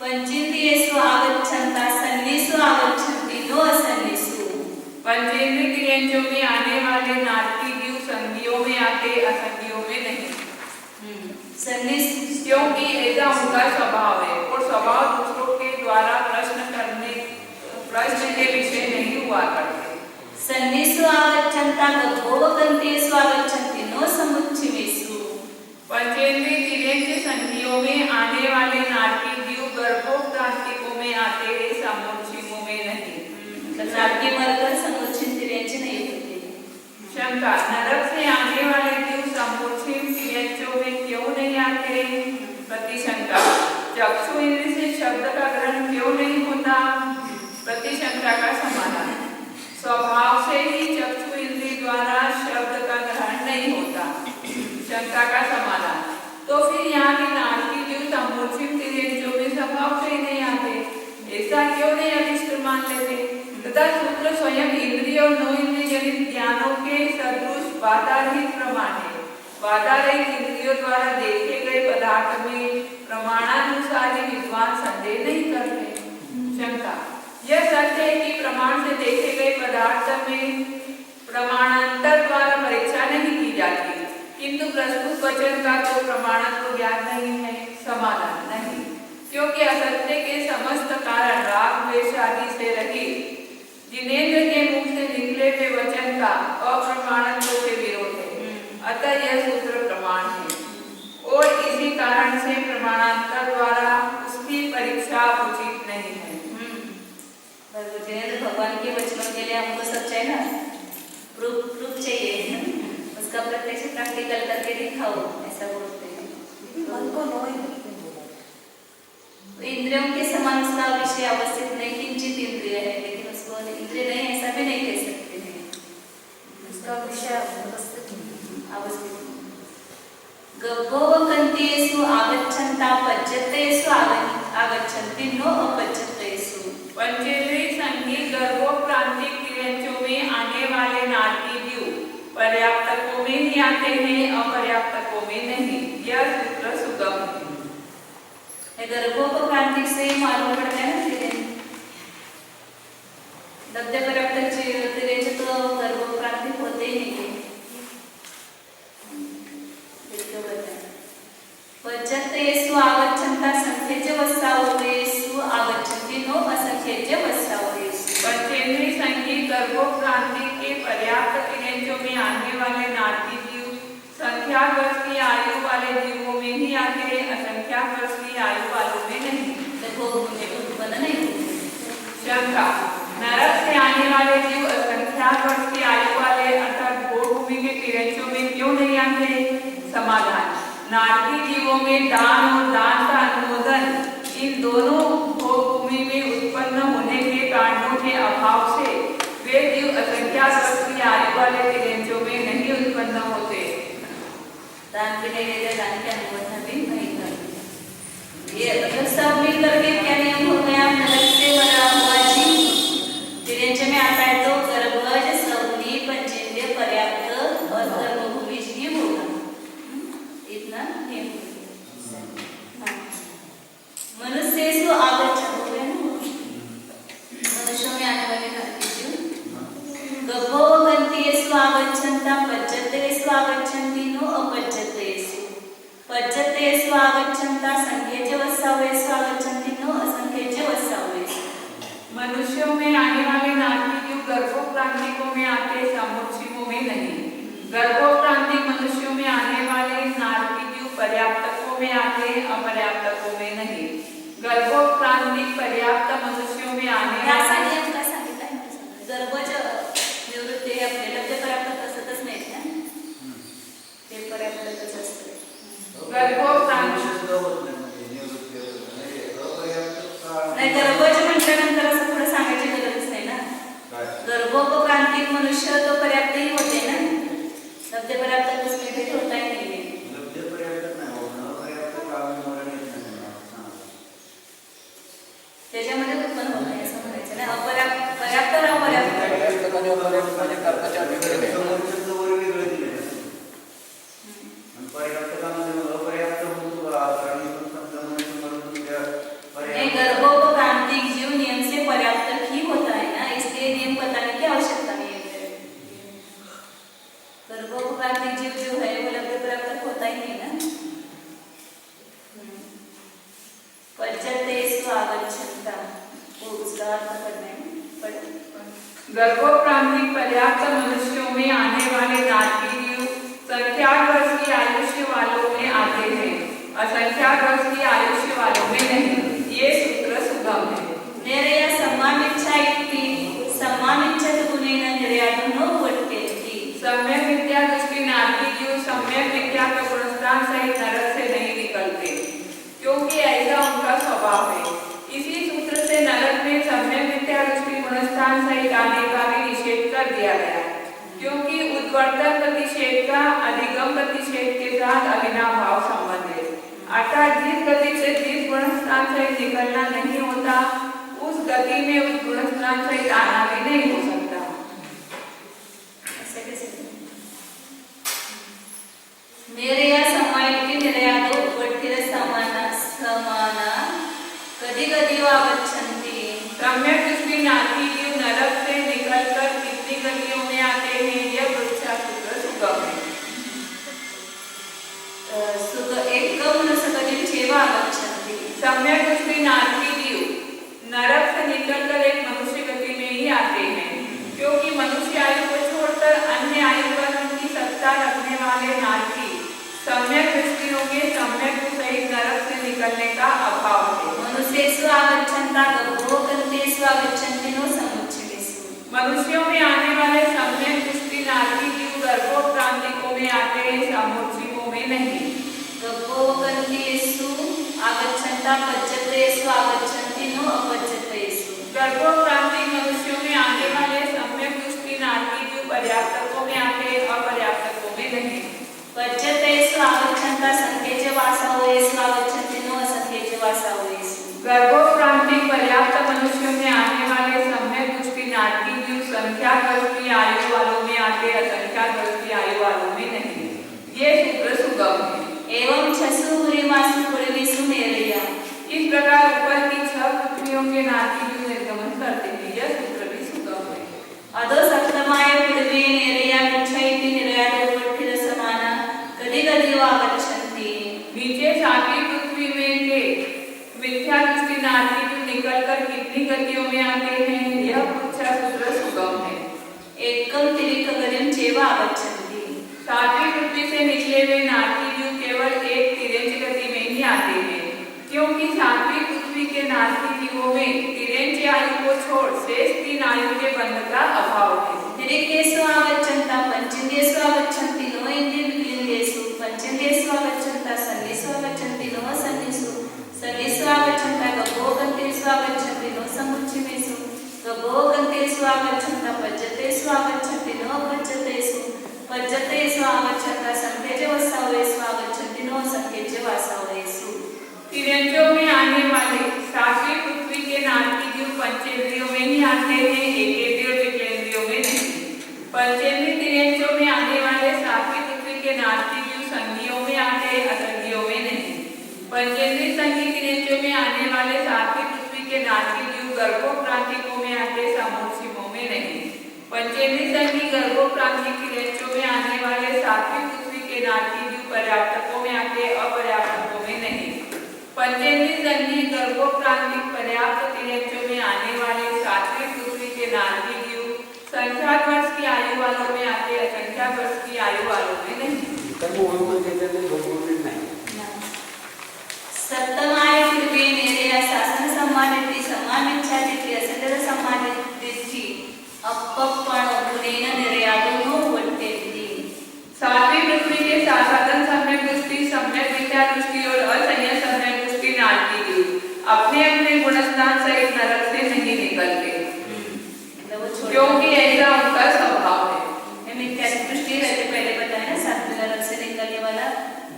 पंचेन्द्रियेषु आगच्छन्ता सन्निषु आगच्छन्ति नो असन्निषु. पंचेंद्रिय क्रियांचों में आने वाले नारकी जीव संधियों में आते, असंधियों में नहीं. सन्निस क्योंकि ऐसा उनका स्वभाव है, और स्वभाव दूसरों के द्वारा प्रश्न के विषय नहीं हुआ करते. सन्निषु आगच्छन्ता गभोवगन्तेषु आगच्छन्ति नो समुच्चयेषु. पंचेंद्रिय क्रियांच संधियों में आने वाले नारकी जीव गर्भोक्तांतिकों में आते हैं, समुच्चयों में नहीं. नारकी मरकर समुच्चय क्रियांचे नहीं होते. शंका. नरक से आने वाले जीव समुच्चय क्रियांचों में क्यों नहीं आते? प्रतिशंका. चक्षु इंद्रिय से शब्द का ग्रहण क्यों नहीं होता? प्रतिशंका का समाधान. स्वभाव से ही चक्षु इंद्रिय द्वारा शब्द का ग्रहण नहीं होता. शंका का समाधान. तो फिर यहाँ के नारकी जीव समुच्चय क्रियांचों में स्वभाव से ही नहीं आते, ऐसा क्यों नहीं अभिष्ट मान लेते। तथा सूत्र स्वयं इंद्रिय और नो इंद्रिय जनित ज्ञानों के सदृश बाधारहित प्रमाण है। बाधारहित इंद्रियों द्वारा देखे गए पदार्थ में प्रमाणानुसार ही विद्वान संदेह नहीं करते। शंका, यह सत्य है कि प्रमाण से देखे गए पदार्थ में प्रमाणांतर द्वारा परीक्षा नहीं की जाती, किंतु प्रस्तुत वचन का तो प्रमाणत्व ज्ञान नहीं है। समाधान, नहीं, क्योंकि असत्य के समस्त कारण राग द्वेष आदि से रहित जिनेंद्र के मुख से निकले हुए वचन का अप्रमाणत्व से विरोध है। अतः यह सूत्र प्रमाण है और इसी कारण से प्रमाणांतर द्वारा उसकी परीक्षा उचित नहीं है। जिनेंद्र भगवान के वचनों के लिए हमको सब चाहिए ना, प्रूफ चाहिए, उसका प्रत्यक्ष प्रैक्टिकल करके दिखाओ, ऐसा बोलते हैं। मन को नो इंद्रिय इंद्रियों के समान उसका विषय अवस्थित नहीं, किंचित इंद्रिय है, लेकिन उसको इंद्रिय नहीं ऐसा भी नहीं कह सकते हैं, उसका विषय अवस्थित अवस्थित। गभोवकन्त्येषु आगच्छन्ता पच्यतेषु आगच्छन्ति नो अपच्यतेषु। पंचेंद्रिय संगीत गर्भोक्रांतिक क्रियांचों में आने वाले नाटी जीव पर्याप्तकों में ही आते हैं, अपर्याप्तकों में नहीं। यह सूत्र सुगम है। गर्भोपक्रांतिक से ही मालूम पड़ता है ना, दब्दे पर्याप्तक तिरेचे तो गर्भोपक्रांतिक होते ही नहीं। पच्यतेषु आगच्छन्ता संख्येचे वसावयेषु आगच्छन्ति नो असंख्येचे वसावयेषु। पंचेंद्रिय संगीत गर्भोक्रांति के पर्याप्त क्रियांचों में आने वाले नाटी जीव संख्याक वर्ष की आयु वाले जीवों में ही आते हैं, असंख्याक वर्ष की आयु वालों में नहीं। देखो उत्पन्न नहीं होते। शंका, नरक से आने वाले जीव असंख्याक वर्ष की आयु वाले अर्थात भोगभूमि के क्रियांचों में क्यों नहीं आते? समाधान, नारकी जीवों में दान और दान का अनुमोदन इन दोनों भोगभूमि में उत्पन्न होने के कारणों के अभाव से वे जीव असंख्याक वर्ष की आयु वाले क्रियांचों में नहीं उत्पन्न होते। दान भी नहीं देते, दान के अनुमोदन भी नहीं करते। ये मतलब सब मिल करके क्या नियम हो गया? नरक से भरा हुआ जीव तिरेंच में आता है तो गर्भज सवनी पंचेंद्रिय पर्याप्त और गर्भभूमि जीव होगा, इतना नियम हो गया। मनुष्येषु आगच्छन्ति, मनुष्यों में आने वाले नाटी जीव गभोवकन्त्येषु आगच्छन्ता पच्यतेषु आगच्छन्ति नो अपच्यतेषु। पच्यतेषु आगच्छन्ता संख्येचे वसावयेषु आगच्छन्ति नो असंख्येचे वसावयेषु। मनुष्यों में आने वाले नाटी जीव गर्भोक्रांतिकों में आते, समुच्चयों में नहीं। गर्भोक्रांतिक मनुष्यों में आने वाले नाटी जीव पर्याप्तकों में आते, अपर्याप्तकों में नहीं। गर्भोक्रांतिक पर्याप्त मनुष्यों में आने वाले गर्भज निवृत्ती हे आपल्याला ते पर्याप्त असतच नाहीत ना, ते पर्याप्तच असतं। नाही, गर्भज म्हटल्यानंतर असं पुढे सांगायची गरजच नाही ना। गर्भोपक्रांतिक मनुष्य तो पर्याप्तही होते ना, लब्ध पर्याप्त भेट होता ही नाही। त्याच्यामध्ये उत्पन्न होत नाही असं म्हणायचं नाही। पर्याप्त और अपर्याप्त गर्भोपक्रांतिक जीव नियम से पर्याप्त ही होता है ना, इसलिए नियम बताने की आवश्यकता नहीं है। गर्भोपक्रांतिक जीव जो है वो लब्ध पर्याप्त होता ही नहीं ना। पच्यतेषु आगच्छन्ता, वो उसका अर्थ पढ़ना है, गर्भोक्रांतिक पर्याप्त मनुष्यों में आने वाले नाटी जीव संख्याक वर्ष की आयुष्य वालों में आते हैं, असंख्याक वर्ष की आयुष्य वालों में नहीं। ये सूत्र सुगम है। निर्या समान इच्छा इति समान इच्छा गुणेन निर्यातो न वर्तेति। सम्यक विद्या दृष्टि नाटी जीव सम्यक विद्या का गुणस्थान सहित नरक से नहीं निकलते, क्योंकि ऐसा उनका स्वभाव है। इसी सूत्र से नरक में सम्यक विद्या दृष्टि गुणस्थान सहित आने का भी निषेध कर दिया गया, क्योंकि उद्वर्तक प्रतिषेध का अधिगम प्रतिषेध के साथ अविनाव भाव संबंध है। अर्थात जिस गति से जिस गुणस्थान से निकलना नहीं होता उस गति में उस गुणस्नान सहित आना भी नहीं हो सकता। ऐसे कैसे? निर्या समायिकी निर्यातो उपठिर समाना समाना कदी कदी आगच्छन्ति। सम्यक दृष्टि नाती जीव नरक से निकलकर कितनी गतियों में आते हैं, यह पृच्छा सूत्र सुगम है। सुग एकम न सकजित सेवा आगच्छन्ति। सम्यक दृष्टि नाती जीव नरक से निकलकर एक मनुष्य गति में ही आते हैं, क्योंकि मनुष्य आयु को छोड़कर अन्य आयु पर उनकी सत्ता रखने वाले नाती सम्यक दृष्टियों के सम्यक सहित नरक से निकलने का अभाव है। मनुष्येषु आगच्छन्ता गभो गन्तेषु आगच्छन्ति नो समुच्चयेषु। मनुष्यों में आने वाले सम्यक दृष्टि नाती जीव गर्भोत्क्रांतिकों में आते हैं, समुच्चयों में नहीं। गभो गन्तेषु आगच्छन्ता पच्यतेषु आगच्छन्ति नो अपच्यतेषु। गर्भोत्क्रांति मनुष्यों में आने वाले सम्यक दृष्टि नाती जीव पर्याप्तकों में आते हैं, अपर्याप्तकों में नहीं। पच्यतेषु आगच्छन्ता संख्येच वासावयेषु आगच्छन्ति नो असंख्येच वासावयेषु। गर्भोत्क्रांति पर्याप्त मनुष्यों में आने वाले सम्यक दृष्टि नाती जीव संख्या दृष्टि आयु वालों में आते, असंख्या दृष्टि आयु वालों में नहीं। ये सूत्र सुगम है। एवं छसु हुरिमासु पूर्वीषु नेरया। इस प्रकार ऊपर की 6 पृथ्वियों के नाती जीव निर्गमन करते हैं, यह सूत्र भी सुगम है। अधो सप्तमाय पृथ्वी नेरया मिच्छैति निर्यातो उपठिर समाना कदी कदी आगच्छन्ति। नीचे 7वीं पृथ्वी में के मिथ्या दृष्टि नाती जीव निकलकर कितनी गतियों में आते हैं, यह पृच्छा सूत्र सुगम है। एकम तिरिक गतिं चैव आगच्छन्ति। 7वीं पृथ्वी से निकले हुए नाती जीव केवल एक तिर्यंच गति में ही आते हैं, क्योंकि 7वीं पृथ्वी के नाती जीवों में तिर्यंच आयु को छोड़ शेष 3 आयु के बंध का अभाव है। तिरिकेषु आगच्छन्ता पंचेन्द्रियेषु आगच्छन्ति नो इन्द्रियेषु। पंचेन्द्रियेषु आगच्छन्ता सन्निषु आगच्छन्ति नो सन्निषु। सन्निषु आगच्छन्ता गभो गन्तेषु आगच्छन्ति नो समुच्चयेषु। गभो गन्तेषु आगच्छन्ता पच्यतेषु आगच्छन्ति नो अपच्यतेषु। पच्यतेषु आगच्छन्ता संख्येच वासावयेषु आगच्छन्ति नो असंख्येच वासावयेषु। तिर्यंचों में आने वाले 7वीं पृथ्वी के नाती जीव पंचेंद्रियों में ही आते हैं, एकेंद्रियों विकेंद्रियों में नहीं। पंचेंद्रीय तिर्यंचों में आने वाले 7वीं पृथ्वी के नाती जीव संधियों में आते हैं, असंधियों में नहीं। पंचेंद्रीय संधि तिर्यंचों में आने वाले 7वीं पृथ्वी के नाती जीव गर्भोत्क्रांतिकों में आते, समुच्चयों में नहीं। पंचेंद्रीय संधि गर्भोत्क्रांति तिर्यंचों में आने वाले 7वीं पृथ्वी के नाती जीव पर्याप्तकों में आते, अपर्याप्तकों में नहीं। पंचेंद्रीय संधि गर्भोत्क्रांति पर्याप्त तिर्यंचों में आने वाले 7वीं पृथ्वी के नाती जीव संख्या वर्ष की आयु वालों में आते, असंख्या वर्ष की आयु वालों में नहीं। सप्तमाय पृथ्वी नेरया शासन सम्मानिति सम्मानिच्छादिति असंदर सम्मानिति अपप्पणो गुणेन निर्यातो नो उपठेति। 7वीं पृथ्वी के साधन सम्यक दृष्टि, सम्यक विद्या दृष्टि और असंयत सम्यक दृष्टि नाती जीव अपने अपने गुणस्नान सहित नरक से नहीं निकलते, क्योंकि ऐसा उनका स्वभाव है। मिथ्या दृष्टि रहते पहले बताया ना, 7वें नरक से निकलने वाला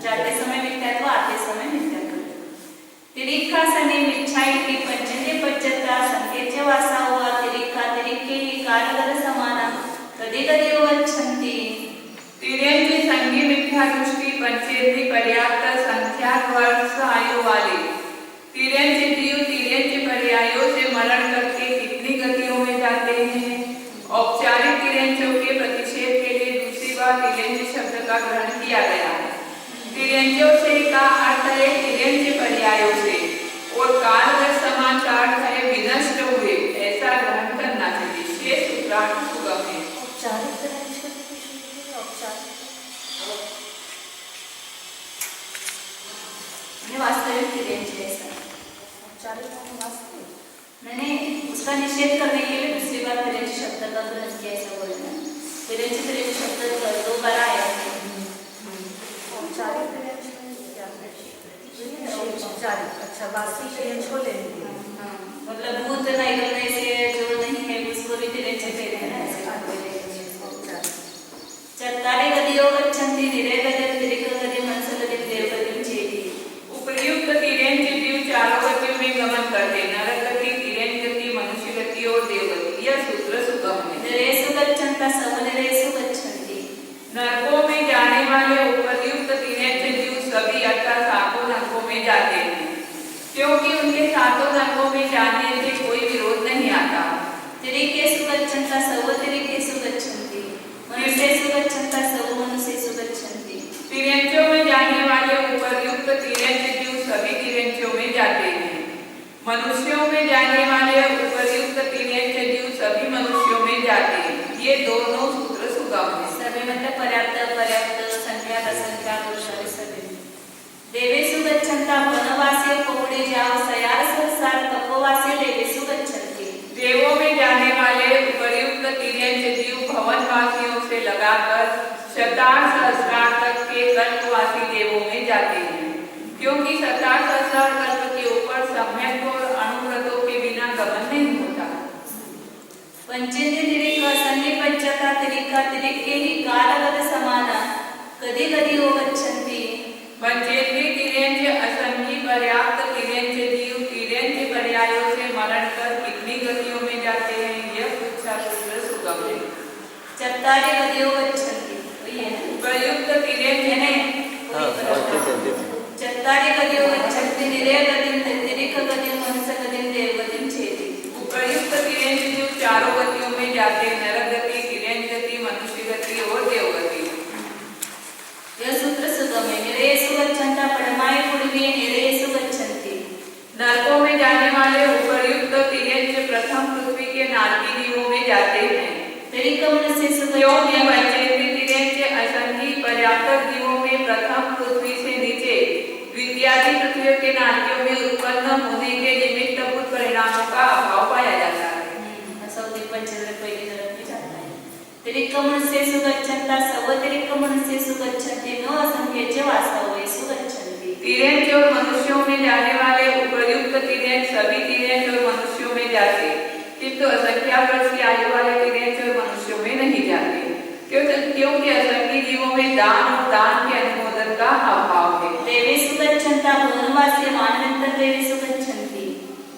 जाते समय मिथ्यात्व, आते समय मिथ्यात्व। तिरिक्खा सने मिच्छाइति पंचेन्द्रिय पच्यता संकेच वासा हुआ तिरिक्खा तिरिक्के ही कारगर समाना कदी कदी गच्छन्ति। तिर्यंच संगी मिथ्या दृष्टि पंचेंद्रिय पर्याप्त संख्या वर्ष आयु वाले तिर्यंच जीव तिर्यंच पर्यायों से मरण करके कितनी गतियों में जाते हैं। औपचारिक तिर्यंचों के प्रतिषेध के लिए दूसरी बार तिर्यंच शब्द का ग्रहण किया गया है। तिर्यंचों से का अर्थ है तिर्यंच पर्यायों से, और कारगर समान का अर्थ है विनष्ट हुए, ऐसा ग्रहण करना चाहिए। शेष सूत्रार्थ सुगम है। औपचारिक तिर्यंच का औपचारिक वास्तविक तिर्यंच ऐसा औपचारिक वास्तविक मैंने उसका निषेध करने के लिए दूसरी बार तिर्यंच शब्द का ग्रहण किया, ऐसा बोलना। तिर्यंच शब्द 2 बार आया है। औपचारिक तिर्यंच औपचारिक, अच्छा वास्तविक तिर्यंच को ले लेंगे। मतलब भूत नैगम्य से जो नहीं है उसको भी तिर्यंच कहते हैं ना, ऐसे चत्तारे गतियो गच्छन्ति निरे गतिं तिरिक गतिं हंस गतिं देव गतिं चेति। उपर्युक्त तिर्यंच जीव 4 गतियों में गमन करते, नरक गति, तिर्यंच गति और देवगति। यह सूत्र सुगम है। निरेषु गच्छन्ता सब निरेषु गच्छन्ति। नरकों में जाने वाले उपर्युक्त तिर्यंच जीव सभी अर्थात सातों नरकों में जाते हैं, क्योंकि उनके सातों नरकों में जाने से कोई विरोध नहीं आता। तिरिकेषु गच्छन्ता सब तिरिकेषु गच्छन्ति। मनुष्येषु गच्छन्ता सब मनुष्येषु गच्छन्ति। तिर्यंचों में जाने वाले उपर्युक्त तिर्यंच जीव सभी तिर्यंचों में जाते हैं। मनुष्यों में जाने वाले उपर्युक्त तिर्यंच जीव सभी मनुष्यों में जाते हैं। ये दोनों सूत्र सुगम है। सभी मतलब पर्याप्त पर्याप्त संख्यात असंख्यात और सभी। देवेषु गच्छन्ता वनवासी पौड़े जाओ सयार संसार तपोवासी देवेषु गच्छन्ति। देवों में जाने वाले उपर्युक्त तिर्यंच जीव भवनवासियों से लगाकर शतार सहस्रार तक के कल्पवासी देवों में जाते हैं, क्योंकि शतार सहस्रार कल्प के ऊपर सम्यक और अनुव्रतों के बिना गमन नहीं होता। पंचेंद्रिय तिरिक असन्नि पंचका तिरिका तिरिके ही कालगत समाना कधी कधी वो गच्छन्ति। पंचेंद्रिय तिर्यंच असंख्य पर्याप्त तिर्यंच जीव तिर्यंच पर्यायों से मरण कर कितनी गतियों में जाते हैं, यह पूछा सूत्र सुगम है। चत्तारि गतियो गच्छन्ति। वही है ना? उपर्युक्त तिर्यंच है ना? चत्तारि गतियो गच्छन्ति। निरेय गतिं तिरिक गतिं मनुष्य गतिं देव गतिं चेति। उपर्युक्त तिर्यंच जीव चारों गतियों में जाते हैं, नरक गति, तिर्यंच गति, मनुष्य गति और देवगति। यह सूत्र सुगम है। निरेषु गच्छन्ता परमा पूर्वे निरेषु गच्छन्ति। नरकों में जाने वाले उपर्युक्त तिर्यंच प्रथम पृथ्वी के नारकी जीवों में जाते हैं। तिरिक मनुष्येषु क्योंकि गच्छन्ति। पंचेंद्रिय तिर्यंच असंख्य पर्याप्त जीवों में प्रथम पृथ्वी से नीचे द्वितीयादि पृथ्वी के नारकियों में उत्पन्न होने के निमित्तभूत परिणामों का अभाव पाया जाता है। सौदी पंचेंद्र पहली तरफ में जाता है। तिरिक मनुष्येषु गच्छन्ता सब तिरिक मनुष्येषु गच्छन्ति नो असंख्येच वास्तवेषु गच्छन्ति। तिर्यंच और मनुष्यों में जाने वाले उपर्युक्त तिर्यंच सभी तिर्यंच और मनुष्यों में जाते, किंतु असंख्यात वर्ष की आयु वाले तिर्यंच और मनुष्यों में नहीं जाते, क्योंकि असंख्य जीवों में दान और दान के अनुमोदन का अभाव है। देवेषु गच्छन्ता भुवनवासी मानवंतर देवेषु गच्छन्ति।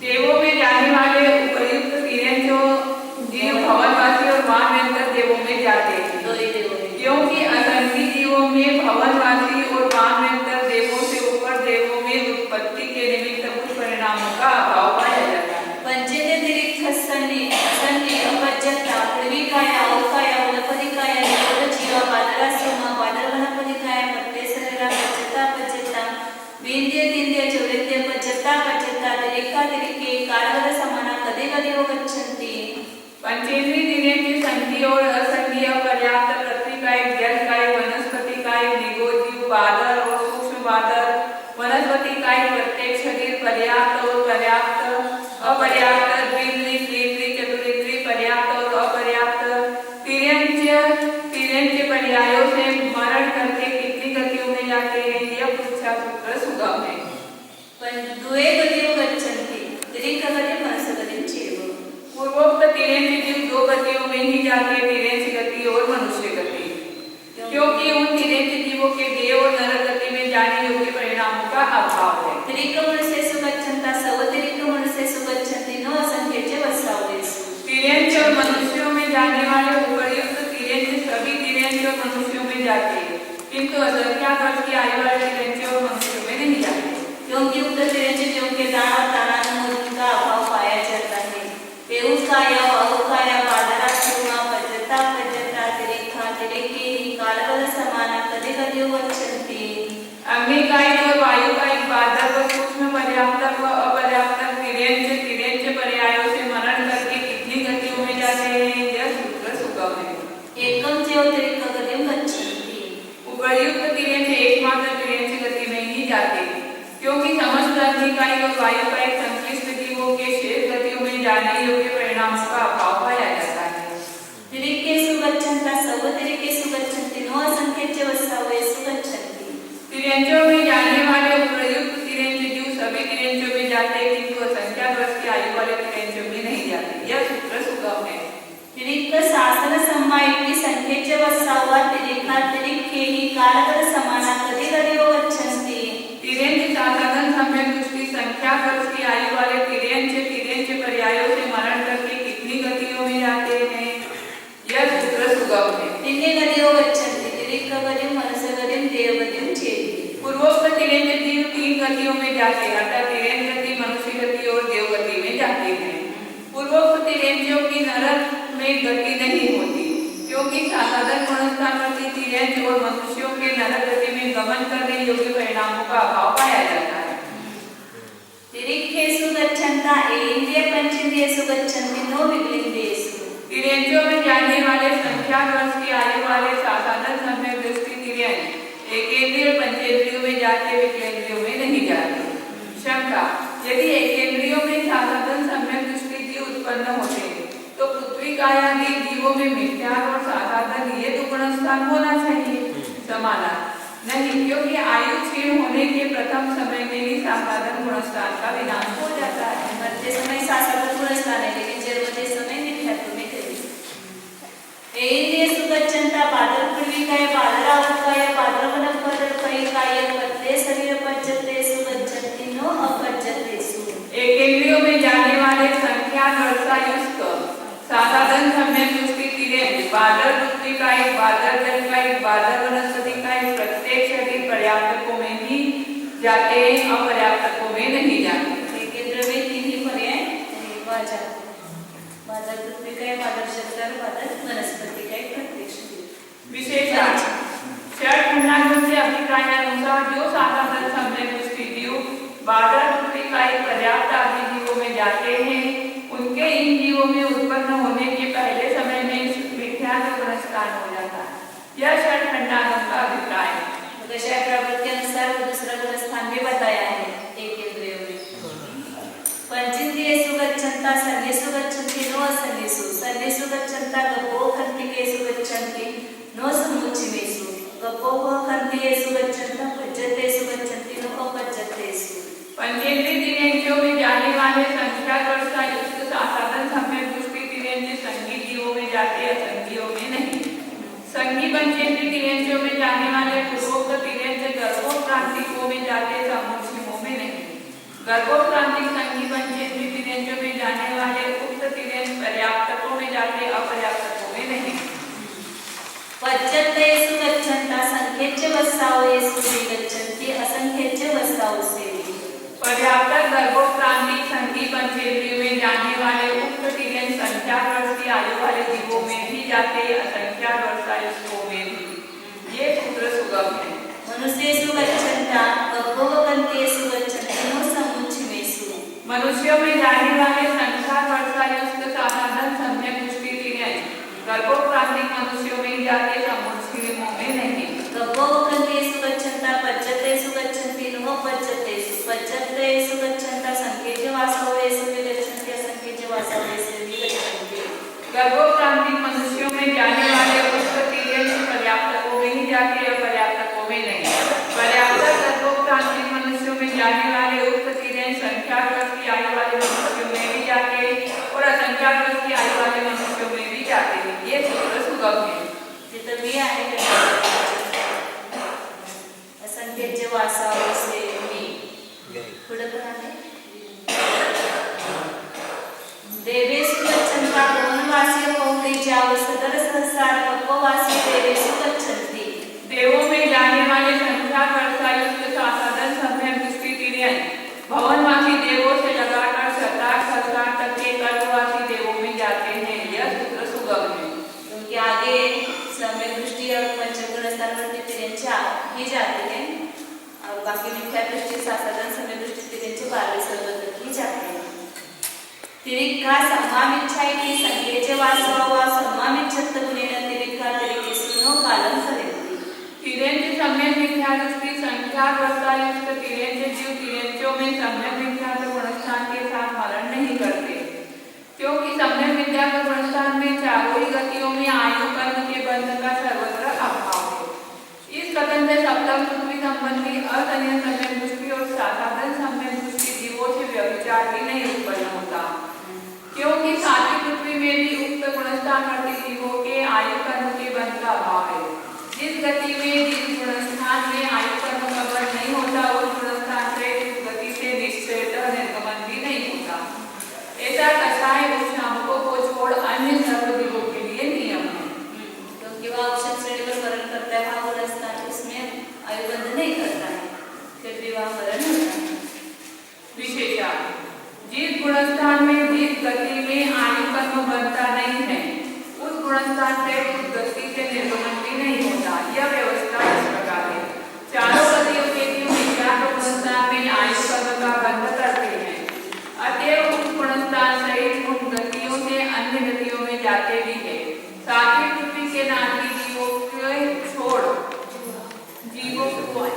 देवों में जाने वाले उपर्युक्त तिर्यंच जीव भवनवासी और मानवंतर देवों में जाते हैं, दो ही देवों में। क्योंकि असंख्य जीवों में भवनवासी और मानवंतर देवों से ऊपर देवों में उत्पत्ति के निमित्त परिणामों का अभाव पाया जाता है। पंचेंद्रिय तिरिक असन्नि असन्नि अपज्जता पृथ्वीकाय औकाय वनपदिकाय निरोधजीवा बादरा सोमा बादर वनपदिकाय पत्ते शरीरा पज्जता पज्जता विंध्य तिंध्य चौरित्य पज्जता पज्जता तिरिका तिरिके कालगत समाना कधी कधी वो गच्छन्ति। पंचेंद्रिय तिर्यंच संख्य और असंख्य पर्याप्त पृथ्वीकाय जलकाय वनस्पतिकाय निगोजीव बादर और सूक्ष्म बादर वनस्पतिकाय प्रत्येक शरीर पर्याप्त और पर्याप्त अपर्याप्त द्विन्द्रिय त्रिन्द्रिय चतुरिन्द्रिय पर्याप्त और अपर्याप्त तिर्यंच पर्यायों से मरण करके कितनी गतियों में जाते हैं, यह पूछा सूत्र सुगम है। द्वे गतियो गच्छन्ति। तिरिक गति मनुष्य गति चेव। पूर्वोक्त तिर्यंच जीव दो गतियों में ही जाते, तिर्यंच गति और मनुष्य गति, क्योंकि उन तिर्यंच जीवों के देव और नरक गति में जाने योग्य परिणामों का अभाव है। तिरिक मनुष्येषु गच्छन्ता सब तिरिक मनुष्येषु गच्छन्ति नो असंख्येच वत्सावदेषु। तिर्यंच और मनुष्यों में जाने वाले उपर्युक्त तिर्यंच सभी तिर्यंच और मनुष्यों में जाते हैं, किंतु असंख्यात वर्ष की आयु वाले तिर्यंच और मनुष्यों में नहीं जाते, क्योंकि उक्त तिर्यंच जीव के दान और दानानुमोदन का अभाव पाया जाता है। पेऊकाय औकाय बादरा सोमा पज्जता पज्जता तिरिका तिरिके कालगत समाना कधी कधी वो गच्छन्ति। अग्निकाय और वायुकाय बादर व सूक्ष्म पर्याप्त व अपर्याप्त तिर्यंच पर्यायों से मरण करके कितनी गतियों में जाते हैं, यह सूत्र सुगम है। एकम चेव तिरिक गतिं गच्छन्ति। उपर्युक्त तिर्यंच एकमात्र तिर्यंच गति में ही जाते हैं, क्योंकि समस्त अग्निकाय और वायुकाय संश्लिष्ट जीवों के शेष गतियों में जाने योग्य परिणामों का अभाव पाया जाता है। तिरिकेषु गच्छन्ता सब तिरिकेषु गच्छन्ति नो असंख्येच वत्सावदेषु गच्छन्ति। तिर्यंचों में जाने वाले उपर्युक्त तिर्यंच जीव सभी तिर्यंचों में जाते, किंतु असंख्यात वर्ष की आयु वाले तिर्यंचों में नहीं जाते, यह सूत्र सुगम है। तिरिक शासन सम्मायिकी संख्येच वत्सावा तिरिका तिरिके ही कालगत समाना कधी कधी वो गच्छन्ति। तिर्यंच साधन सम्यक दृष्टि संख्या वर्ष की आयु वाले तिर्यंच पर्यायों से मरण करके कितनी जाते हैं, अर्थात तिर्यन गति, मनुष्य गति और देव गति में जाते हैं। पूर्वोक्त तिर्यंजों की नरक में गति नहीं होती, क्योंकि साधारण गुणस्थानवर्ती तिर्यंज और मनुष्यों के नरक गति में गमन करने योग्य परिणामों का अभाव पाया जाता है। तिरिक्षेषु गच्छन्ता इंद्रिय पंचेंद्रियेषु गच्छन्ति नो विगलिंदेषु। तिर्यंजों में जाने वाले संख्यात वर्ष की आयु वाले साधारण सम्यक दृष्टि तिर्यंज एकेंद्रिय और पंचेंद्रियों में जाते, विकेंद्रियों में नहीं जाते। शंका, यदि एकेंद्रियों में साधारण सम्यक दृष्टि जीव उत्पन्न होते तो पृथ्वी कायादि जीवों में मिथ्या और साधारण ये दो गुणस्थान होना चाहिए। समाधान, नहीं, क्योंकि आयु क्षीण होने के प्रथम समय में ही साधारण गुणस्थान का विनाश हो जाता है। मध्य समय साधारण गुणस्थान है, लेकिन जन्मते समय मिथ्यात्व में थे। इंद्रियेषु गच्छन्ता बादर पृथ्वीकाय बादरावकाय बादरवनपदकाय काय पत्ते शरीर पज्जतेषु गच्छन्ति नो अपज्जतेषु। एकेंद्रियों में जाने वाले संख्यात वर्षायुक्त साधारण सम्यक दृष्टि तिर्यंज बादर पृथ्वी का एक, बादर जल का एक, बादर वनस्पति का एक, प्रत्येक शरीर पर्याप्तकों में ही जाते हैं, अपर्याप्तकों में नहीं जाते। एकेंद्र में तीन ही पर्याय बादर पृथ्वी का, बादर जल का, बादर वनस्पति का, प्रत्येक शरीर। विशेषण, षट खंडांगों से अभिप्रायानुसार जो साधारण सम्यक दृष्टि जीव बादर पृथ्वी का एक पर्याप्त आदि जीवों में जाते हैं, उनके इन जीवों में उत्पन्न होने के पहले समय में मिथ्या गुणस्थान हो जाता है। यह षट खंडांगों का अभिप्राय है। दशा प्रवृत्ति के अनुसार वो दूसरा गुणस्थान भी बताया है एकेंद्रियों में। पंचेंद्रियेषु गच्छन्ता सन्निषु गच्छन्ति नो असन्निषु। सन्निषु गच्छन्ता गपो खंतिकेषु गच्छन्ति नो समुच्चिमेषु। गपो खंतिकेषु गच्छन्ता पज्जतेषु गच्छन्ति नो अपज्जतेषु। पंचेंद्रिय तिर्यंजों में जाने वाले संख्यात वर्षायुक्त साधारण सम्यक दृष्टि तिर्यंज संगी जीवों में जाते, असंगियों में नहीं। संगी पंचेंद्रिय तिर्यंजों में जाने वाले पूर्वोक्त तिर्यंज गर्भोत्क्रांतिकों में जाते, समुच्चिमों में नहीं। गर्भोत्क्रांतिक संगी पंचेंद्रिय तिर्यंजों में जाने वाले उक्त तिर्यंज पर्याप्तकों में जाते, अपर्याप्तकों में नहीं। पज्जतेषु गच्छन्ता संख्येच्य वस्तावयेषु गच्छन्ति असंख्येच्य वस्ताव से। पर्याप्त गर्भोत्क्रांतिक संगी पंचेंद्रियों में जाने वाले उक्त तिर्यंज संख्यात वर्ष की आयु वाले जीवों में भी जाते, असंख्यात वर्षायुक्तों में भी। ये सूत्र सुगम है। मनुष्येषु गच्छन्ता गपो खंतिकेषु गच्छन्ति नो समुच्चिमेषु। मनुष्यों में जाने वाले संख्यात वर्षायुक्त साधारण सम्यक दृष्टि तिर्यंज गर्भोत्क्रांतिक मनुष्यों में ही जाते, समुच्चिमों में नहीं। गपो खंतिकेषु गच्छन्ता पज्जतेषु गच्छन्ति नो पज्जतेषु। पज्जतेषु गच्छन्ता संख्येच्य वासवयेषु गच्छन्ति असंख्येच्य वासवयेषु गच्छन्ति। गर्भोत्क्रांतिक मनुष्यों में जाने वाले उक्त तिर्यंज पर्याप्तकों में ही जाते, अपर्याप्तकों में नहीं। पर्याप्त गर्भोत्क्रांतिक मनुष्यों में जाने वाले उक्त तिर्यंज संख्यात वर्ष की आयु वाले मनुष्यों में भी जाते और असंख्यात वर्ष की आयु वाले मनुष्यों में भी जाते हैं। ये सूत्र सुगम है। जितना भी आहे असंख्येच्य वासवयेषु पुढे पण आहे देवेषु गच्छन्ता गौणवासी पौंड्रीच्या सदर सहस्रार कपवासी देवेषु गच्छन्ति। देवों में जाने वाले संख्यात वर्षायुक्त साधारण सम्यक दृष्टि तिर्यंज भवनवासी देवों से लगाकर शतार सहस्रार तक के कल्पवासी देवों में जाते हैं। यह सूत्र सुगम है, क्योंकि आगे सम्यक दृष्टि और पंचगुण स्थानवर्ती तिर्यंज ही जाते हैं और बाकी मिथ्या दृष्टि साधारण सम्यक दृष्टि तिर्यंज 12 सर्व तक ही जाते हैं। तिरिक्खा सम्मामिच्छाइति संख्येच्य वासव वा सम्मामिच्छत्त गुणेन तिरिक्खा तिरिक्खेषु नो कालं सरेति। तिर्यंज सम्यक मिथ्या दृष्टि संख्यात वर्षायुक्त तिर्यंज जीव तिर्यंजों में सम्यक मिथ्या गुणस्थान के साथ मरण नहीं करते, क्योंकि सम्यक मिथ्या गुणस्थान में चारों ही गतियों में आयु कर्म के बंध का सर्वत्र अभाव है। इस कथन से सप्तम पृथ्वी संबंधी असंयत सम्यक दृष्टि और साधारण सम्यक दृष्टि जीवों से व्यभिचार भी नहीं उत्पन्न होता, क्योंकि सातवीं पृथ्वी में भी उक्त गुणस्थानवर्ती जीवों के आयु कर्म के बंध का अभाव है। जिस गति में जिस गुणस्थान में आयु कर्म का बंध नहीं होता, उस गुणस्थान से उस गति से निश्चयतः निर्गमन भी नहीं होता। ऐसा कषाय और शामकों को छोड़ अन्य सर्व जीवों के लिए नियम है, क्योंकि वह अक्षर श्रेणी पर वर्ण करता है, वहाँ गुणस्थान उसमें आयुबंध नहीं करता है, फिर भी वहाँ वर्ण होता है। जाते भी है। सातवीं पृथ्वी के नाती जीवों के छोड़ जीवों को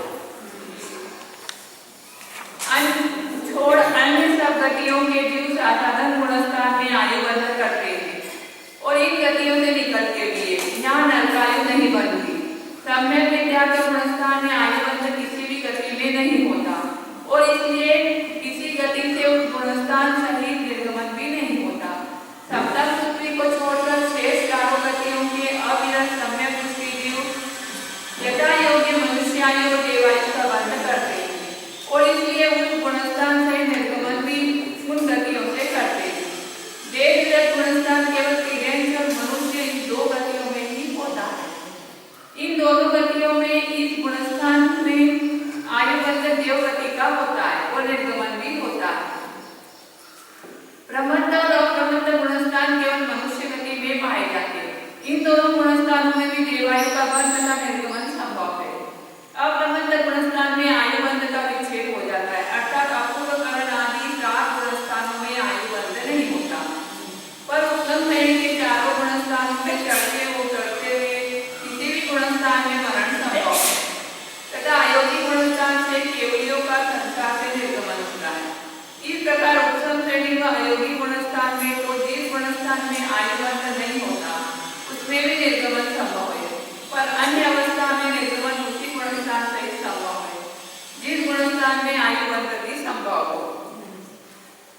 छोड़ अन्य सब गतियों के जीव साधारण गुणस्थान में आयुबंध करते हैं और इन गतियों से निकलते भी है। यहाँ नरकायु नहीं बनती। सम्यक विद्या के गुणस्थान में आयुबंध किसी भी गति में नहीं होता और इसलिए किसी गति से उस गुणस्थान सहित निर्गमन भी नहीं होता। सप्तम पृथ्वी को छोड़कर शेष चारों गतियों के अविरत सम्यक दृष्टि जीव यथा योग्य मनुष्यायु और देवायु का बंध करते हैं और इसलिए उस गुणस्थान से निर्गमन भी उन गतियों से करते हैं। देव विरत गुणस्थान केवल तिर्यंच और मनुष्य इन दो गतियों में ही होता है। इन दोनों गतियों में इस गुणस्थान में आयुबंध देव गति का होता है और निर्गमन भी होता है। प्रमत्त और अप्रमत्त गुणस्थान केवल मनुष्य गति में पाए जाते हैं। इन दोनों गुणस्थानों में भी देवायु का बंध तथा निर्गमन संभव है। अप्रमत्त गुणस्थान में आयुबंध का विच्छेद हो जाता है, अर्थात अपूर्व करण आदि 4 गुणस्थानों में आयुबंध नहीं होता, पर उत्तम श्रेणी के चारों गुणस्थानों में चढ़ते हुए किसी भी गुणस्थान में मरण संभव है तथा अयोगी गुणस्थान से केवलियों का संसार से निर्गमन होता है। इस प्रकार उत्तम श्रेणी व अयोगी गुणस्थान में तो जिस गुणस्थान में आयुबंध नहीं होता उसमें भी निर्गमन संभव है, पर अन्य अवस्था में निर्गमन उसी गुणस्थान से संभव है जिस गुणस्थान में आयुबंध भी संभव हो।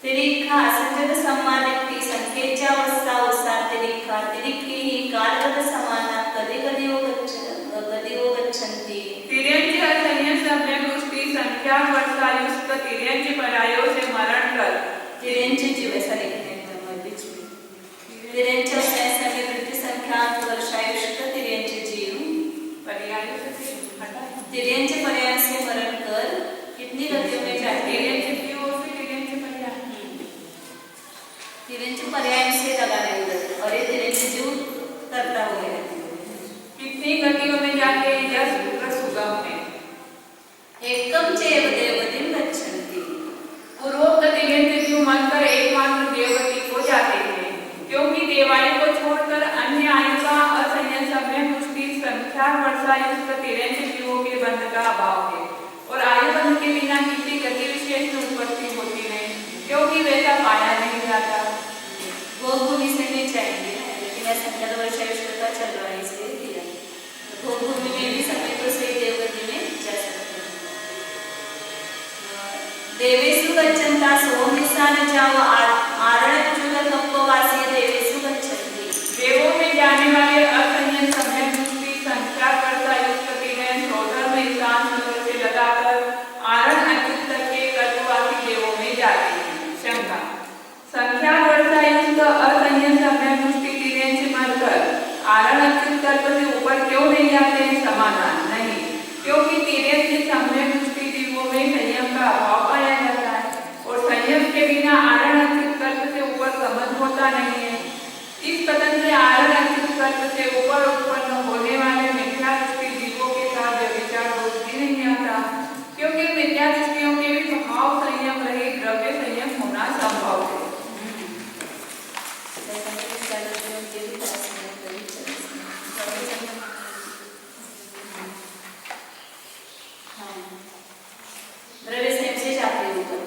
तिरिक्खा संजत सम्मानिती संख्येच्या अवस्था अवसार तिरिक्खा तिरिक्खी ही कालगत समाना कधी कधी वो गच्छन्ति। तिर्यंच असंख्य सम्यक दृष्टि संख्या वर्षायुष्क तिर्यंच परायो से मरण कर तिर्यंच जीव ऐसा लिखते हैं बीच में। तिर्यंच असंख्य दृष्टि संख्या वर्षायुष्क तिर्यंच जीव पर्याय से तिर्यंच पर्याय से मरण कर कितनी गतियों में जाते हैं? तिर्यंच पर्याय से लगाने उधर और ये तिर्यंच जीव करता हुआ है। कितनी गतियों में जाके यह सूत्र सुगम है। एकम चैव देवगतिं गच्छन्ति। पूर्वोक्त तिर्यंच जीव मनकर एकमात्र देवगति को जाते हैं, क्योंकि देवायु को छोड़कर अन्य आयु का असंयत सम्यक दृष्टि संख्या वर्षायुष्क तिर्यंच जीवों के बंध का अभाव है और आयुबंध के बिना किसी गति विशेष की उत्पत्ति होती नहीं, क्योंकि वैसा पाया नहीं जाता। भोगभूमि से नहीं चाहिए, लेकिन यह संख्या वर्षायुष्क का चल रहा है इसलिए दिया। भोगभूमि में भी समय तो सही देवगति में जा सकते हैं। देवेषु गच्छन्ता सोमिसान जाओ आरणच्युत कप्पवासी देवेषु गच्छन्ति। देवों में जाने वाले असंयत सम्यक दृष्टि संख्या वर्षायुष्क तिर्यंच रोधर में स्थान नगर से लगाकर आरण अच्युत तक के कल्पवासी देवों में जाते हैं। शंका संख्या वर्षायुष्क असंयत सम्यक दृष्टि तिर्यंच मरकर आरण अच्युत कल्प से ऊपर क्यों नहीं जाते हैं? समाधान नहीं, क्योंकि तिर्यंच सम्यक दृष्टि जीवों में संयम का अभाव पाया जाता है और संयम के बिना आरण अच्युत कल्प से ऊपर संबंध होता नहीं है। इस कथन से आरण अच्युत कल्प से ऊपर उत्पन्न होने वाले मिथ्या दृष्टि जीवों के साथ व्यभिचार दोष भी नहीं आता, क्योंकि मिथ्या दृष्टियों के भी भाव संयम रहित द्रव्य संयम होना संभव है। द्रव्य संयम से जाते हैं ऊपर।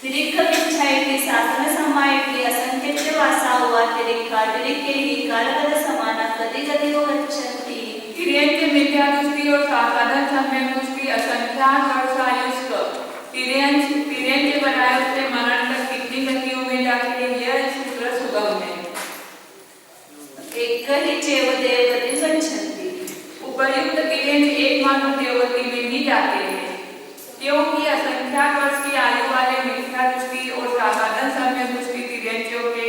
तिरिक्ख विच्छायति साधन समायति असंख्य वासा हुआ तिरिक्खा तिरिक्खे ही कालगत समाना कधी कधी वो गच्छन्ति। तिर्यंच मिथ्या दृष्टि और साधन सम्यक दृष्टि असंख्यात वर्षायुष्क तिर्यंच परायो से मरण तक कितनी गतियों में जाते हैं? यह सूत्र सुगम है। एक ही चैव देवगतिं गच्छन्ति। उपर्युक्त तिर्यंच एकमात्र देवगति में ही जाते हैं, क्योंकि असंख्यात वर्ष की आयु वाले मिथ्या दृष्टि और साधन सम्यक दृष्टि तिर्यंचों के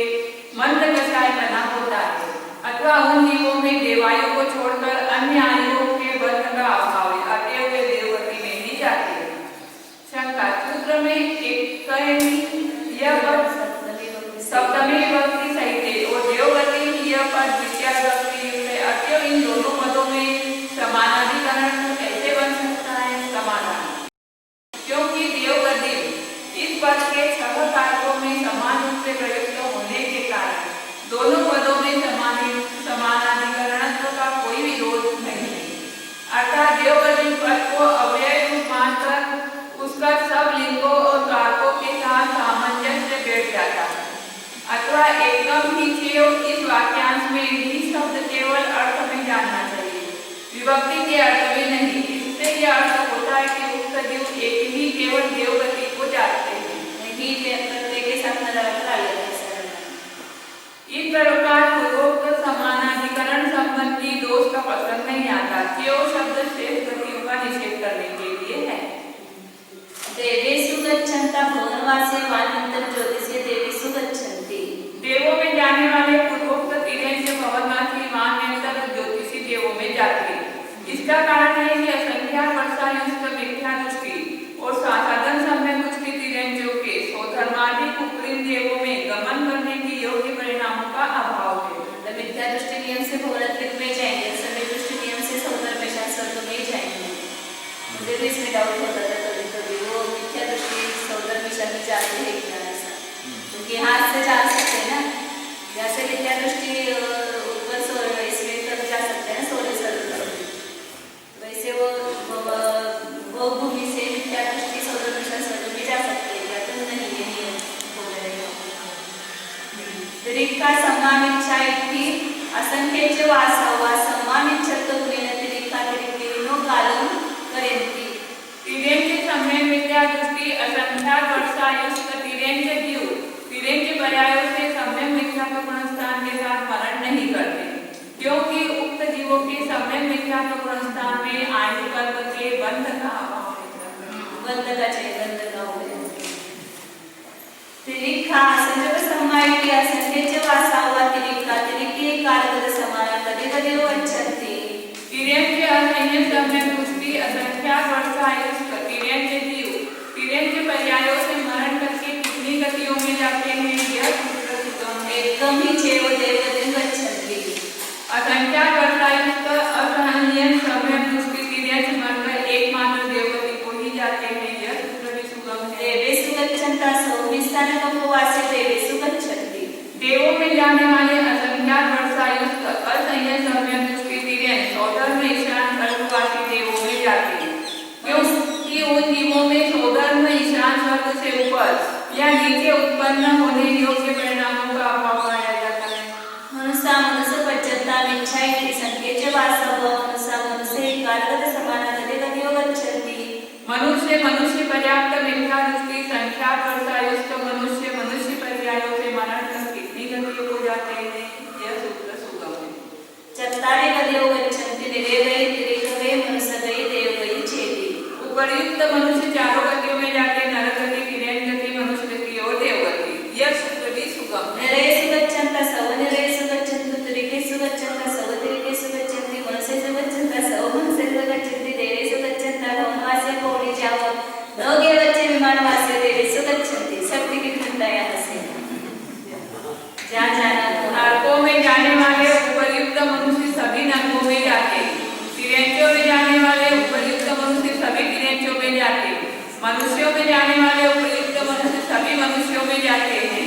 मंद कषाय बना होता है, अथवा उन जीवों में देवायु को छोड़कर अन्य आयुओं के बंध का अभाव है, अतएव वे देवगति में ही जाते हैं। शंका सूत्र में एक यह पद सप्तमी विभक्ति सहित है और देवगति यह पद द्वितीय विभक्ति है, अतएव इन दोनों पदों में समानाधिकरण कैसे बन सकता है? समाधान क्योंकि देवगति इस पद के 6 कारकों में समान रूप से प्रयुक्त होने के कारण दोनों पदों में एकम ही चेव इस वाक्यांश में ही शब्द केवल अर्थ में जानना चाहिए, विभक्ति के अर्थ में नहीं। इससे यह अर्थ होता है कि उक्त जीव एक ही केवल देवगति को जानते हैं। ही प्रत्येक के साथ में रखकर आगे इस प्रकार पूर्वोक्त समानाधिकरण संबंधी दोष का प्रसंग नहीं आता। केवल शब्द शेष गतियों का निषेध करने के लिए है। देवेषु गच्छन्ता भुवनवासे वानंतर ज्योतिषे देवेषु गच्छन्ति। देवों में जाने वाले पूर्वोक्त तिर्यंच भवनवासी वानंतर ज्योतिषी देवों में जाते। इसका कारण है कि असंख्यात वर्षायुक्त मिथ्या दृष्टि और साधन समय दृष्टि तिर्यंचों के स्वधर्मादि कुकृत देवों में गमन करने की योग्य परिणामों का अभाव है। मतलब मिथ्या दृष्टि नियम से भौतिक में जाएंगे, समय दृष्टि नियम से सौंदर्य स्वर्ग में जाएंगे। मुझे भी इसमें डाउट होता था कभी कभी, वो मिथ्या दृष्टि सौंदर्य में जाते हैं क्या ऐसा, क्योंकि हाथ से जा सकते हैं ना, जैसे मिथ्या दृष्टि ऊपर सौर्य इसमें तक जा सकते हैं सौर्य स्वर्ग, वैसे वो भूमि से मिथ्या दृष्टि सौंदर्य स्वर्ग में जा सकते हैं क्या, तो नहीं है नियम हो जाएगा। तिरिक्का सम्मानिच्छा इति असंख्येच वासव सम्मानिच्छत्व गुणेन तिरिक्का तिरिक्केनो कालं करेन्ति। तिर्यंच समय मिथ्या दृष्टि असंख्यात वर्षायुक्त तिर्यंच जीव तिर्यंच पर्यायों से समय मिथ्या गुण स्थान के साथ मरण नहीं करते, क्योंकि उक्त जीवों के समय मिथ्या गुण स्थान में आयु कल्प के बंध का अभाव है। बंध का चाहिए, बंध का हो गया। तिरिक्का संजोग समायति असंख्येच वासव तिरिक्का तिरिक्के कालगत समाना कदे कदे गच्छन्ति। तिर्यंच असंख्य समय दृष्टि असंख्यात वर्षायुक्त तिर्यंच जीव तिर्यंच पर्यायों से मरण करके कितनी गतियों में जाते हैं, यह सूत्र सुगम है। एकम ही चेव देवगतिं गच्छन्ति। असंख्यात वर्षायुक्त असहनीय समय दृष्टि तिर्यंच मरकर एकमात्र देवगति को ही जाते हैं, यह सूत्र भी सुगम है। देवेषु गच्छन्ता सौमिस्थानकमुपवासे देवेषु गच्छन्ति। देवों में जाने वाले असंख्यात वर्षायुक्त असंख्य समय दृष्टि तिर्यंच सौधर्म ईशान सर्ववासी देवों में जाते हैं, क्योंकि उन जीवों में सौधर्म ईशान स्वर्ग से ऊपर या नीचे उत्पन्न होने योग्य परिणामों का अभाव पाया जाता है। मनुष्य मनुष्य पच्चत्ता इच्छा इति संख्येच वासव मनुष्य कालगत समाना कदे कदे गच्छन्ति। मनुष्य पर्याप्त मिथ्या दृष्टि संख्यात वर्षायुक्त मनुष्य पर्यायों से मरण तक कितनी गतियों को जाते हैं, यह सूत्र सुगम है। चत्तारे कदे गच्छन्ति निरेगये तिरिक्कवे मनुष्यगये देवगये चेति। उपर्युक्त मनुष्य चारों गतियों में जाते, नरक गति तिर्यंच गति मनुष्य गति और देवगति, यह सूत्र भी सुगम है। निरेषु गच्छन्ता सव निरेषु गच्छन्तु तिरिक्केषु गच्छन्ता सव तिरिक्केषु गच्छन्ति मनुष्येषु गच्छन्ता सव मनुष्येषु गच्छन्ति देवेषु गच्छन्ता भवनवासे पौड़ी जावत् नोगे बच्चे विमानवासे देवेषु गच्छन्ति। सब टिकट मिलता है यहाँ से, जहाँ जाना हो। नरकों में जाने वाले उपर्युक्त मनुष्य सभी नरकों में जाते, तिर्यंचों में जाने वाले उपर्युक्त मनुष्य सभी तिर्यंचों में जाते, मनुष्यों में जाने वाले उपर्युक्त मनुष्य सभी मनुष्यों में जाते हैं,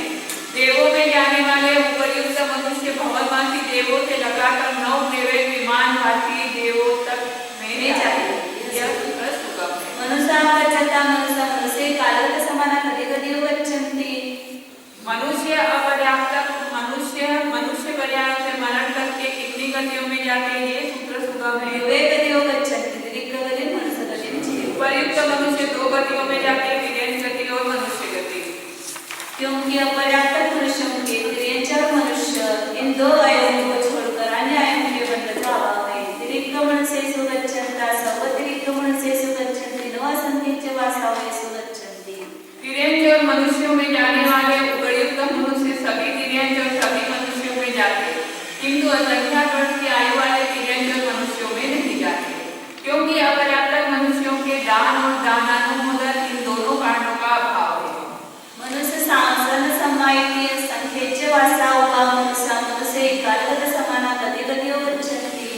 देवों में जाने वाले उपर्युक्त मनुष्य भवनवासी देवों से लगाकर 9 देवे विमानवासी देवों तक में जाते। यह सूत्र सुगम है। मनुष्य गच्छन्ता मनुष्य कालगत समाना कदे कदे गच्छन्ति। मनुष्य अपर्याप्त मनुष्य पर्यायों से मरण करके कितनी गतियों में जाते हैं, ये सूत्र सुगम है। वे कदे गच्छन्ति तिरिक्कवे मनुष्यगये चेति। उपर्युक्त मनुष्य 2 गतियों में जाते, तिर्यंच गति और मनुष्य गति। क्योंकि अपर्याप्त मनुष्यों के तिर्यंच और मनुष्य इन 2 आयामों को छोड़कर अन्य आयामों के बंध का अभाव है। तिरिक्क मनुष्येषु गच्छन्ता सव तिरिक्क मनुष्येषु गच्छन्ति न असंख्येच वासवेषु गच्छन्ति। तिर्यंच और मनुष्यों में जाने वाले उपर्युक्त मनुष्य सभी तिर्यंच और सभी मनुष्यों में जाते, किंतु असंख्यात वर्ष की आयु वाले तिर्यंच और मनुष्यों में नहीं जाते, क्योंकि अपर्याप्त मनुष्यों के दान और दानानुमोदन इन दोनों कारणों का अभाव है। मनुष्य सांसन समायति संख्येच वासव मनुष्य कालगत समाना कदे कदे गच्छन्ति।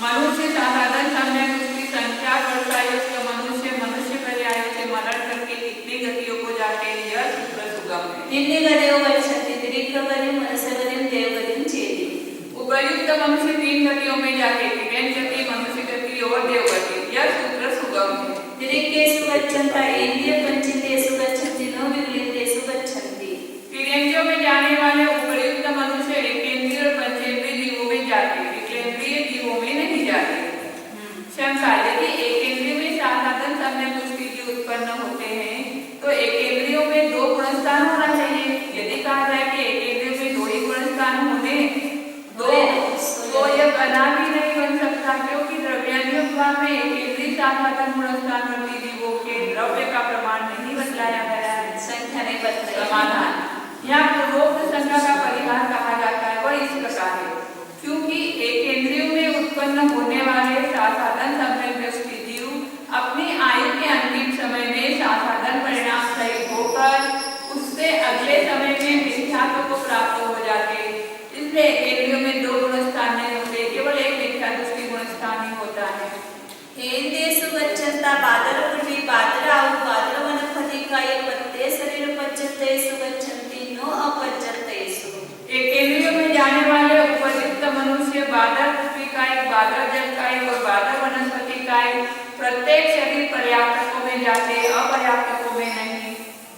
मनुष्य साधारण समय उसकी संख्या वर्षायुक्त मनुष्य पर्यायों से मरण करके कितनी गतियों को जाते हैं, यह सूत्र सुगम है। निम्न कदे गच्छन्ति तिरिक्कवे मनुष्यगये देवगये चेति। उपर्युक्त मनुष्य 3 गतियों में जाते, तिर्यंच गति मनुष्य गति और देवगति, यह सूत्र सुगम है। तिरिक्केषु गच्छन्ता इंद्रिय पंचितेषु गच्छन्ति न विगलितेषु गच्छन्ति। तिर्यंचों में जाने वाले शंका, यदि एक इंद्रिय में साधन सम्यक दृष्टि की उत्पन्न होते हैं तो एक इंद्रियों में दो गुणस्थान होना चाहिए। यदि कहा जाए कि एक इंद्रियों में दो ही गुणस्थान होने तो यह अनादि नहीं बन सकता, क्योंकि द्रव्यान्य में एक इंद्रिय साधन गुणस्थान प्रति जीवों के द्रव्य का प्रमाण नहीं बतलाया गया है, संख्या नहीं बदलाई। समाधान, यहाँ पूर्वोक्त शंका का परिहार कहा जाता है वह इस प्रकार है, क्योंकि एक इंद्रियों में उत्पन्न होने वाले साधन सम्यक दृष्टि जीव अपनी आयु के अंतिम समय में साधन परिणाम सहित होकर उससे अगले समय में मिथ्यात्व को प्राप्त हो जाते। इसलिए एक इंद्रियों में दो गुणस्थान नहीं होते, केवल एक मिथ्या दृष्टि गुणस्थान ही होता है। हेंदेषु गच्छन्ता बादर पृथ्वी बादर आउ बादर वनस्पति काय पत्ते शरीर पच्यतेषु गच्छन्ति नो अपच्यतेषु। एक इंद्रियों में जाने वाले उपयुक्त मनुष्य बादर पृथ्वी काय, बादर जल काय और बादर वनस्पति काय प्रत्येक शरीर पर्याप्तकों में जाते, अपर्याप्तकों में नहीं।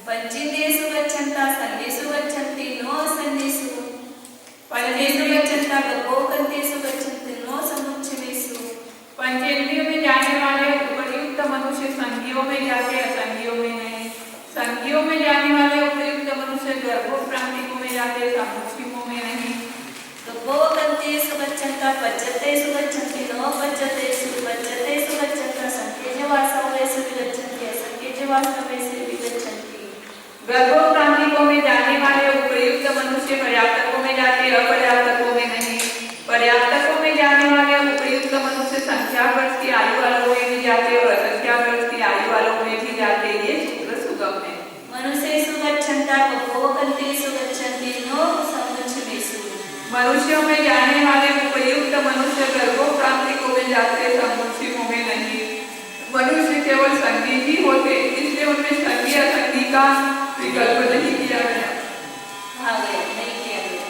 पंचेंद्रियेषु गच्छन्ता संन्येषु गच्छन्ति नो असन्न्येषु। पंचेंद्रियेषु गच्छन्ता गभोगन्तेषु गच्छन्ति नो समुच्चयेषु। पंचेंद्रियों में जाने वाले उपयुक्त मनुष्य संज्ञों में जाते, असंज्ञों में नहीं। संज्ञों में जाने वाले उपयुक्त मनुष्य गर्भोत्क्रांतिकों में जाते, समुच्चयों में नहीं। गभोगन्तेषु गच्छन्ता पच्यतेषु गच्छन्ति नो पच्यतेषु। पच्यतेषु गच्छन्ता संकेजवासवेषु विगच्छन्ति असंकेजवासवेषु विगच्छन्ति। गर्भोत्क्रांतिकों में जाने वाले उपयुक्त मनुष्य पर्याप्तकों में जाते, अपर्याप्तकों में नहीं। पर्याप्तकों में जाने वाले उपयुक्त मनुष्य संख्या वर्ष की आयु वालों में भी जाते और असंख्या वर्ष की आयु वालों में भी जाते। ये सूत्र सुगम है। मनुष्येषु गच्छन्ता गभोगन्तेषु गच्छन्ति नो समुच्चयेषु। मनुष्यों में जाने वाले उपयुक्त मनुष्य गर्भोत्क्रांतिकों में जाते, समुच्चयों में नहीं। मनुष्य केवल संगी ही होते, इसलिए उनमें संगी असंगी का विकल्प नहीं किया गया। नहीं किया गया।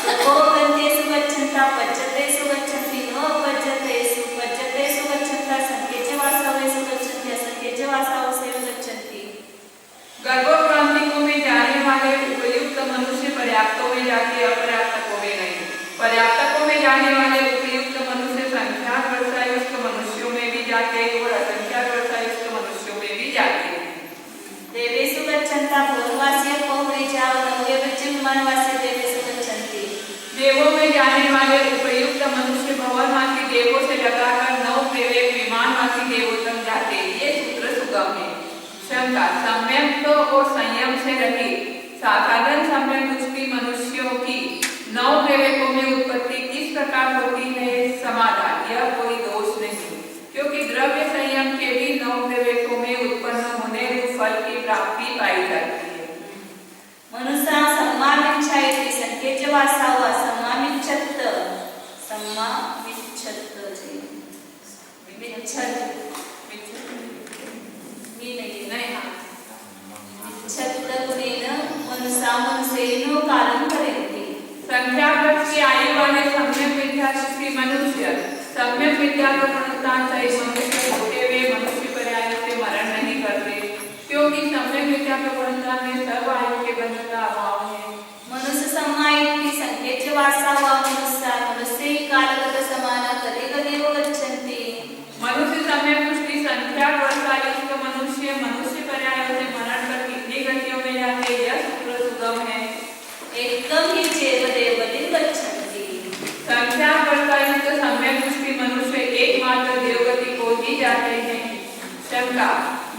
गभोगन्तेषु गच्छन्ता पच्यतेषु गच्छन्ति नो पच्यतेषु। पच्यतेषु गच्छन्ता संकेजवासवेषु गच्छन्ति असंकेजवासवेषु गच्छन्ति। गर्भोत्क्रांतिकों में जाने वाले उपयुक्त मनुष्य पर्याप्तों में जाते, अपर्याप्तकों में नहीं। पर्याप्तकों में जाने वाले उपयुक्त मनुष्य संख्यात वर्षायुष्क मनुष्यों में भी जाते और असंख्यात वर्षायुष्क मनुष्यों में भी जाते। देवेषु गच्छन्ता भुवनवासी पौर्णिजा नव्यविच विमानवासी देवेषु गच्छन्ति। देवों में जाने वाले उपयुक्त मनुष्य भवनवासी देवों से लगाकर नौ विवेक विमानवासी देवों तक जाते। ये सूत्र सुगम है। शंका, सम्यक और संयम से रहित साधारण सम्यक दृष्टि मनुष्यों की नौ विवेकों में उत्पत्ति किस प्रकार होती है? समाधान, यह कोई दोष नहीं, क्योंकि द्रव्य संयम के भी नौ विवेकों में उत्पन्न होने रूप फल की प्राप्ति पाई जाती है। मनुष्य सम्मानिच्छायति संकेजवासावा सम्मानिच्छत सम्मानिच्छत मिच्छत मनुष्येनो कालं करेति। संख्या वर्ष की आयु वाले सम्यक विद्या दृष्टि मनुष्य सम्यक विद्या का गुणस्थान सहित मनुष्य होते हुए मनुष्य पर्याय से मरण नहीं करते, क्योंकि सम्यक विद्या का गुणस्थान में सर्व आयु के बंधन का अभाव है। मनुष्य सम्मायति संकेजवासावा मनुष्य कालगत समान कदेव गच्छन्ति। मनुष्य सम्यक दृष्टि संख्या वर्षायुष्क मनुष्य मनुष्य पर्याय से मरण कर कितनी गतियों में जाते, यह सूत्र सुगम है। एकदम ही देवदेवति गच्छन्ति। संख्या वर्षायुष्क सम्यक दृष्टि मनुष्य एकमात्र देवगति को ही जाते हैं। शंका,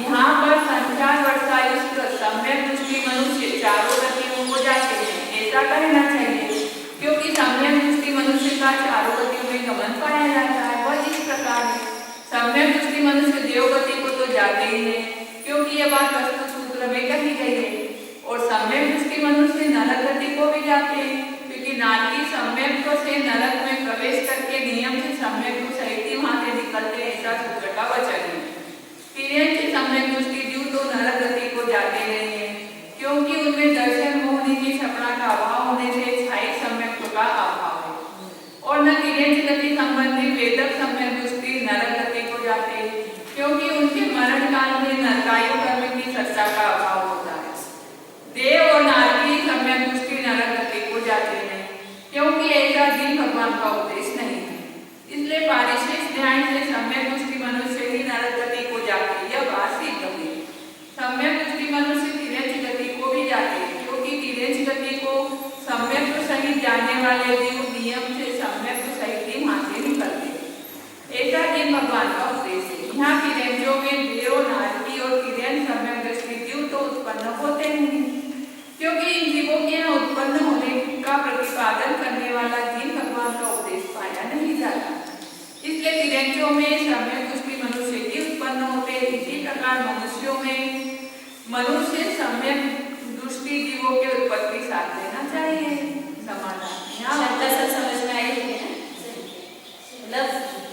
यहाँ पर संख्या वर्षायुष्क सम्यक दृष्टि मनुष्य चारों गतियों को जाते हैं, ऐसा कहना चाहिए, क्योंकि सम्यक दृष्टि मनुष्य का चारों गतियों में गमन पाया जाता है। वह इस प्रकार है, सम्यक दृष्टि मनुष्य देवगति को तो जाते ही है, क्योंकि यह बात वस्तु सूत्र में कही गई है, और सम्यक दृष्टि मनुष्य नरक गति को भी जाते हैं, क्योंकि नारकी सम्यक से नरक में प्रवेश करके नियम से सम्यक को सहित ही वहां से निकलते, ऐसा सूत्र का वचन है। तिर्यंच सम्यक दृष्टि जीव तो नरक गति को जाते नहीं है, क्योंकि उनमें दर्शन मोहनी की क्षमता का अभाव होने से छाई सम्यक का अभाव है, और न तिर्यंच गति संबंधी वेदक सम्यक दृष्टि नरक गति को जाते हैं, क्योंकि उनके मरण काल में नरकायु कर्म की सत्ता का अभाव होता है। देव और नारकी सम्यक दृष्टि नरक गति को जाते हैं, क्योंकि ऐसा भी भगवान का उपदेश नहीं है। इसलिए पारिशेष ध्यान से सम्यक दृष्टि वाले जीव नियम से सम्यक सहित ही वहां से निकलते। ऐसा ही भगवान का उपदेश है। यहाँ तिरंजों में देव, नारकी और तिरंज सम्यक दृष्टि जीव तो उत्पन्न होते नहीं, क्योंकि इन जीवों के यहाँ उत्पन्न होने का प्रतिपादन करने वाला जीव भगवान का उपदेश पाया नहीं जाता। इसलिए तिरंजों में सम्यक दृष्टि मनुष्य ही उत्पन्न होते। इसी प्रकार मनुष्यों में मनुष्य सम्यक दृष्टि जीवों के उत्पत्ति साथ लेना चाहिए। समाधान शब्द सब समझ में आई होगी ना? मतलब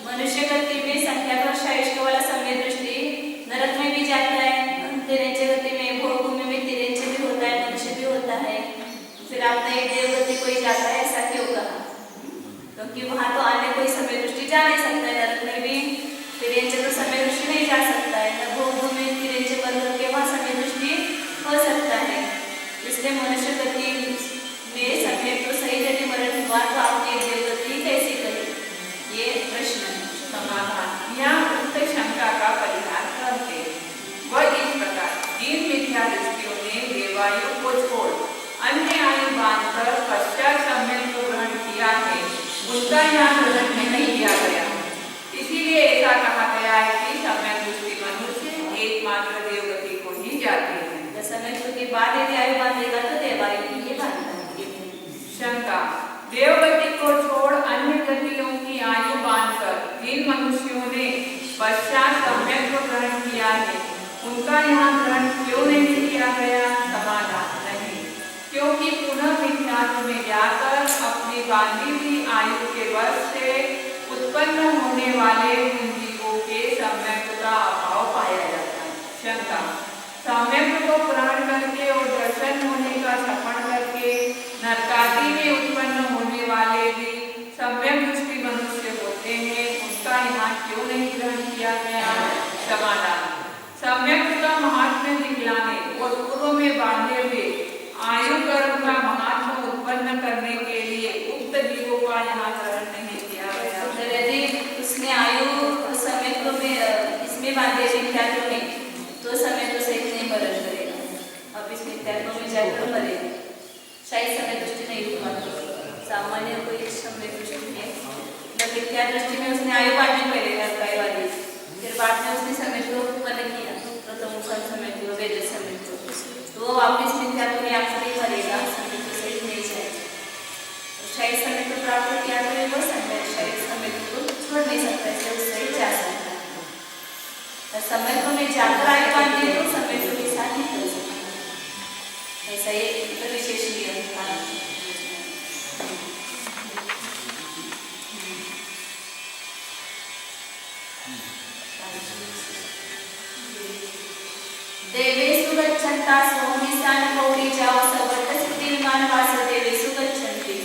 मनुष्य गति में संख्या और शायुष्क वाला सम्य दृष्टि नरक में भी जाता है, तिरंज गति में भोग भूमि में तिरंज भी होता है, मनुष्य भी होता है। फिर आपने देव गति कोई जाता है, ऐसा क्यों कहा? क्योंकि वहां तो अन्य कोई सम्य दृष्टि जा नहीं सकता है। नरक में भी तिरंज तो सम्य दृष्टि नहीं जा सकता है, न भोग भूमि में तिरंज बंद करके वहां सम्य दृष्टि हो सकता है। इसलिए मनुष्य गति में सम्य तो सही यदि मरण हुआ तो आपने देवगति कैसी करी? ये प्रश्न है। समाधान यहाँ उक्त शंका का परिहार करते वह इस प्रकार, जिन मिथ्या दृष्टियों ने देवायु को छोड़ अन्य आयु बांधकर पश्चात सम्यक को ग्रहण किया है, उनका यहाँ ग्रहण नहीं किया गया। इसीलिए ऐसा कहा गया है कि सम्यक दृष्टि मनुष्य एकमात्र देवगति को ही जाते हैं। सम्यक के बाद यदि आयु बांधेगा तो देवायु ये बांधता है। शंका, देवगति को छोड़ अन्य गतियों की आयु बांधकर जिन मनुष्यों ने पश्चात सम्यक को ग्रहण किया है, उनका यहाँ ग्रहण क्यों नहीं किया गया? समाधान नहीं, क्योंकि पुनः मिथ्यात्व में जाकर अपनी बांधी हुई आयु के वर्ष से उत्पन्न होने वाले उन जीवों के सम्यक का अभाव पाया जाता है। शंका, सम्यक को ग्रहण करके और दर्शन होने का श्रवण करके नरकादि में उत्पन्न होने वाले भी सम्यक दृष्टि मनुष्य होते हैं, उसका यहाँ क्यों नहीं ग्रहण किया गया? समाधान, सम्यक का महात्म्य दिखलाने और पूर्व में बांधे हुए आयु कर्म का महात्म्य उत्पन्न करने के लिए उक्त जीवों का यहाँ ग्रहण नहीं किया गया। यदि उसने आयु सम्यक में इसमें बांधे मिथ्यात्व में, तो समय तो सही नहीं मरण करेगा। अब इस मिथ्यात्व में जाकर मरेगा। शायद समय दृष्टि नहीं हुआ तो सामान्य कोई समय दृष्टि में, जब मिथ्या दृष्टि में उसने आयु बांधनी पहले नरकाई वाली, फिर बाद में उसने समय को उत्पन्न किया, प्रथम समय को, वेद समय को, तो वो वापिस मिथ्यात्व में आपको नहीं मरेगा। समय तो सही नहीं जाएगा। शायद समय को प्राप्त किया तो वो समय शायद समय को छोड़ नहीं सकता, इसलिए उससे ही जा सकता है। समय को में जाकर आयु बांधे तो समय को भी साथ नहीं कर सकता। ऐसा ये विशेष नियम था। देवेषु गच्छन्ता सोमिशान गौरी जाओ सवर्त सुधीर्मान वास देवेषु गच्छन्ति।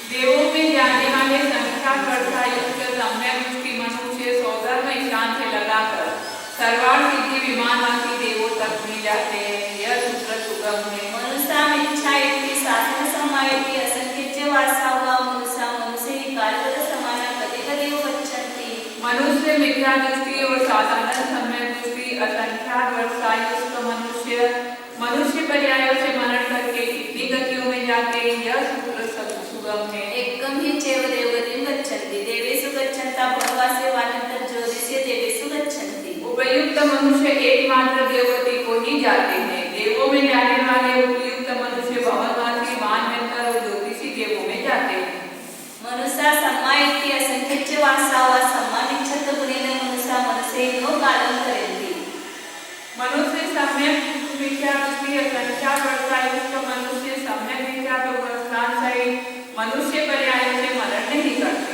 देवों में जाने वाले संख्या वर्षा युक्त सम्यक दृष्टि मनुष्य सौधर्म ईशान से लगाकर सर्वार्थ सिद्धि विमानवासी देवों तक में जाते हैं। यह सूत्र सुगम है। मनुष्याम इच्छा इति साधन समायति असंख्य वासा हुआ मनुष्या मनुष्य ही कालवद समाना कति कति गच्छन्ति। मनुष्य मिथ्या दृष्टि और साधारण सम्यक दृष्टि असंख्यात वर्षायुक्त मनुष्य पर्यायों से मनन करके कितनी गतियों में जाते हैं। यह सूत्र सुगम है। एकम ही चैव देवगतिं गच्छन्ति देवेषु गच्छन्ता भववासे वानंतर ज्योतिषे देवेषु गच्छन्ति। उपयुक्त मनुष्य एकमात्र देवगति को ही जाते हैं। देवों में जाने वाले उपयुक्त मनुष्य भवनवासी वानंतर और ज्योतिषी देवों में जाते हैं। मनुष्या सम्मायति असंख्य वासा हुआ सम्मानिच्छत गुणेन मनुष्या मनुष्येनो कालं करेन्ति। मनुष्य सम्यक मिथ्या दृष्टि असंख्या वर्षायुक्त मनुष्य सम्यक मिथ्या तो वर्षान सहित मनुष्य पर्यायों से मनन नहीं करते।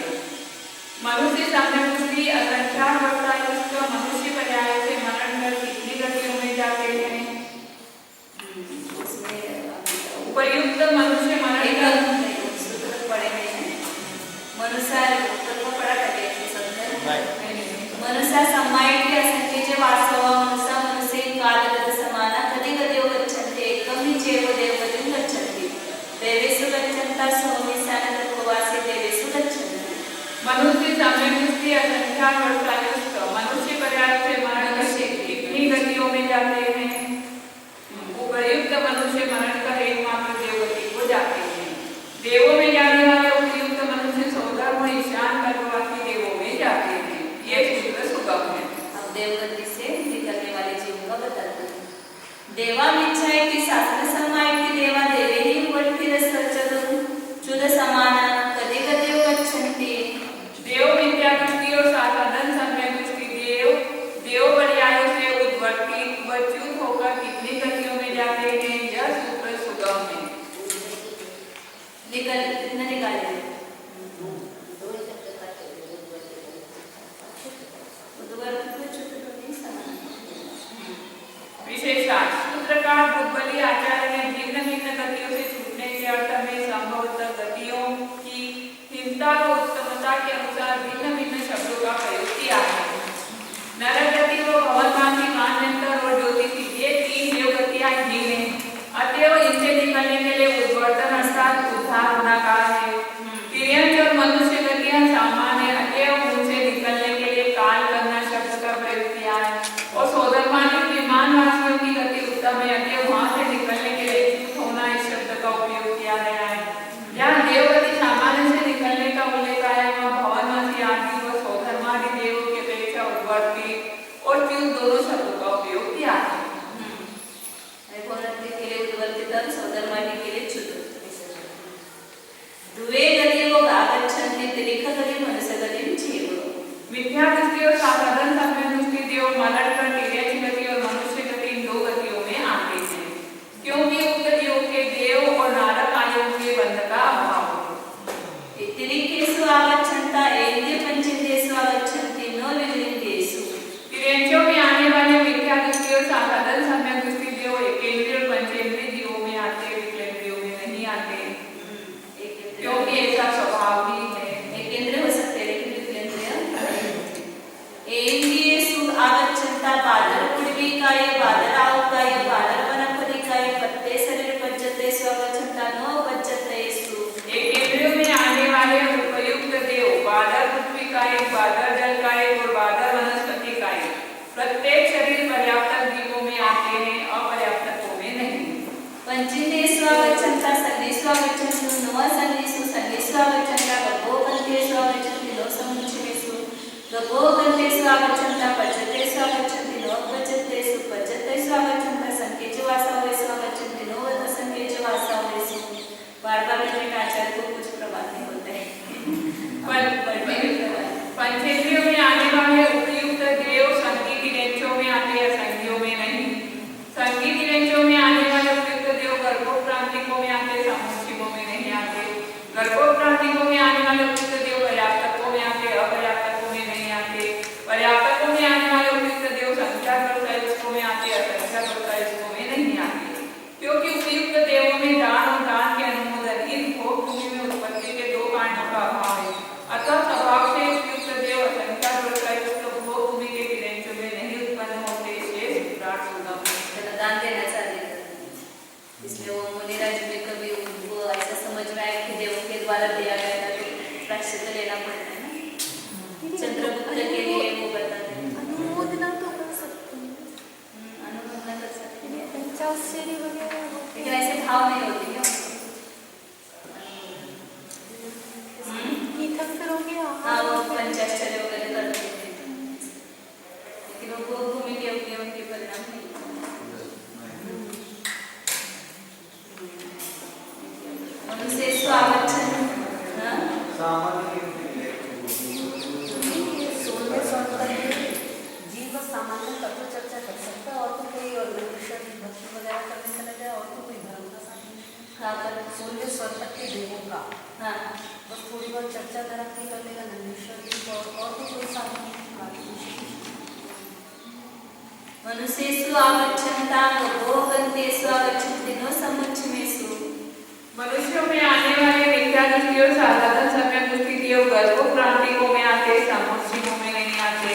मनुष्य सम्यक दृष्टि असंख्या वर्षायुक्त मनुष्य पर्यायों से मनन कर कितनी गतियों में जाते हैं। उपयुक्त मनुष्य मनन कर मनुष्य सम्मायति असंख्य वासव मनुष्य मनुष्य कालगत समाना कति कति गच्छन्ति एकम ही चैव देवगतिं गच्छन्ति देवेषु गच्छन्ता सोमिशान तत्त्ववासी देवेषु गच्छन्ति। मनुष्य सम्यक दृष्टि असंख्या वर्षायुक्त मनुष्य पर्याय से मनन करके कितनी गतियों में जाते हैं। उपयुक्त मनुष्य मनन कर एकमात्र देवगति को जाते हैं। देवों में जाने वाले आवश्यकता के अनुसार भिन्न भिन्न शब्दों का प्रयोग किया है। नरगति को भवनभागी, कानयंत्र और ज्योतिषी ये तीन देवगतियां ही हैं। अतएव इनसे निकलने के लिए उद्वर्तन अर्थात उद्धार गुणाकार है। तिर्यंच और मनुष्य गतियां सामान्य, अतएव उनसे निकलने के लिए काल करना शब्द का प्रयोग किया है। और सोदरमानी विमानवासियों की गति उत्तम है, अतएव वहां से निकलने के लिए च्युत होना इस शब्द का उपयोग किया गया है। जहाँ देवगति सामान्य से निकलने का उल्लेख आया है, वहाँ भवनवासी आदि व सोदरमानी देवों की अपेक्षा उद्वर्ती और च्युत दोनों शब्दों का उपयोग किया है। भवनवासी के लिए उद्वर्तित, सोदरमानी के लिए च्युत। द्वे गतियो आगच्छन्ति त्रिखगति मनुष्यगतिं चैव। मिथ्या दृष्टि और साधारण सम्यक दृष्टि देव मरण कर तिर्यंच गति और मनुष्य गति इन दो गतियों में आते हैं, क्योंकि उक्त जीवों के देव और नारक आयोग के बंध का अभाव है। तिरिकेषु आगच्छन्ता एन्द्रिय पंचेन्द्रियेषु आगच्छन्ति न विलिंगेषु। तिर्यंचों में आने वाले मिथ्या दृष्टि और साधारण सम्यक दृष्टि देव एकेंद्रिय और पंचेंद्रिय जीवों में आते हैं, विकलेंद्रियों में नहीं आते, क्योंकि ऐसा स्वभाव ही है। एकेंद्रिय हो सकते हैं लेकिन विकलेंद्रिय। एन्द्रियेषु आगच्छन्ता बादर पूर्विकाय, बादर आहुकाय, बादर वनपदिकाय, पत्ते शरीर पज्जतेषु आगच्छन्ता न पज्जतेषु। एकेंद्रियों में आने वाले उपयुक्त देव बादर पृथ्वीकाय, बादर जलकाय और बादर वनस्पतिकाय प्रत्येक शरीर पर्याप्त जीवों में आते हैं, अपर्याप्तों में नहीं। पंचेन्द्रियेषु आगच्छन्ता सन्निषु आगच्छन्ति न सन्निषु, सन्निषु आगच्छन्ता गभोगन्तेषु आगच्छन्ति न समुच्चयेषु, गभोगन्तेषु आगच्छन्ता पज्जतेषु आगच्छन्ति न पज्जतेषु, पज्जतेषु आगच्छन्ता संकेच वासवेषु आगच्छन्ति न असंकेच वासवेषु। बार-बार में आचार्य को कुछ प्रभाव नहीं होता है। पंचेंद्रियों में आने वाले उपयुक्त देव संगीत तिर्यंचों में आते हैं, संज्ञों में नहीं। संगीत तिर्यंचों में आने वाले उपयुक्त देव गर्भोप्रांतिकों में आते, समुच्चयों में नहीं आते। गर्भोप्रांतिकों में आने वाले उपयुक्त देव पर्याप्तकों में आते, अपर्याप्तकों में नहीं आते। पर्याप्तकों में आने वाले उपयुक्त देव संख्यात्मक में आते, असंख्यात्मक में नहीं आते, क्योंकि उपयुक्त देवों में दान और दान के अनुमोदन इन भोग भूमि में उत्पत्ति के दो कारणों का अभाव है। अतः स्वभाव से उपयुक्त देव असंख्यात्मक भोग भूमि के तिर्यंचों में नहीं उत्पन्न होते, शेष विराट सुगम है। दान देना चाहते हैं, इसलिए वो मुनिराज में कभी वो ऐसा समझ में आया कि देवों के द्वारा दिया गया था तो प्रायश्चित लेना पड़ता है ना। चंद्रगुप्त के लिए वो बताते हैं अनुमोदना तो कर सकते हैं, अनुमोदना कर सकते हैं, पंचाश्चर्य वगैरह होते लेकिन ऐसे भाव नहीं होते क्या? तीर्थंकर हो गया। हाँ वो पंचाश्चर्य वगैरह करते थे, लेकिन वो भूमि के उनके परिणाम नहीं। मनुष्येषु आगच्छन्ति जीव सामान्य तत्व चर्चा कर सकता है, और तो कोई और भक्ति वगैरह करने चला जाए, और तो कोई धर्म का साधन सूर्य स्वर्ग के देवों का बस थोड़ी बहुत चर्चा करा के कर लेगा नंदीश्वर की, और तो कोई साधन नहीं। मनुष्येषु आगच्छन्ता गभोगन्तेषु आगच्छन्ति न समुच्चयेषु। मनुष्यों में आने वाले मिथ्या दृष्टि और साधारण सम्यक दृष्टि देव गर्भोप्रांतिकों में आते, समुच्चयों में नहीं आते।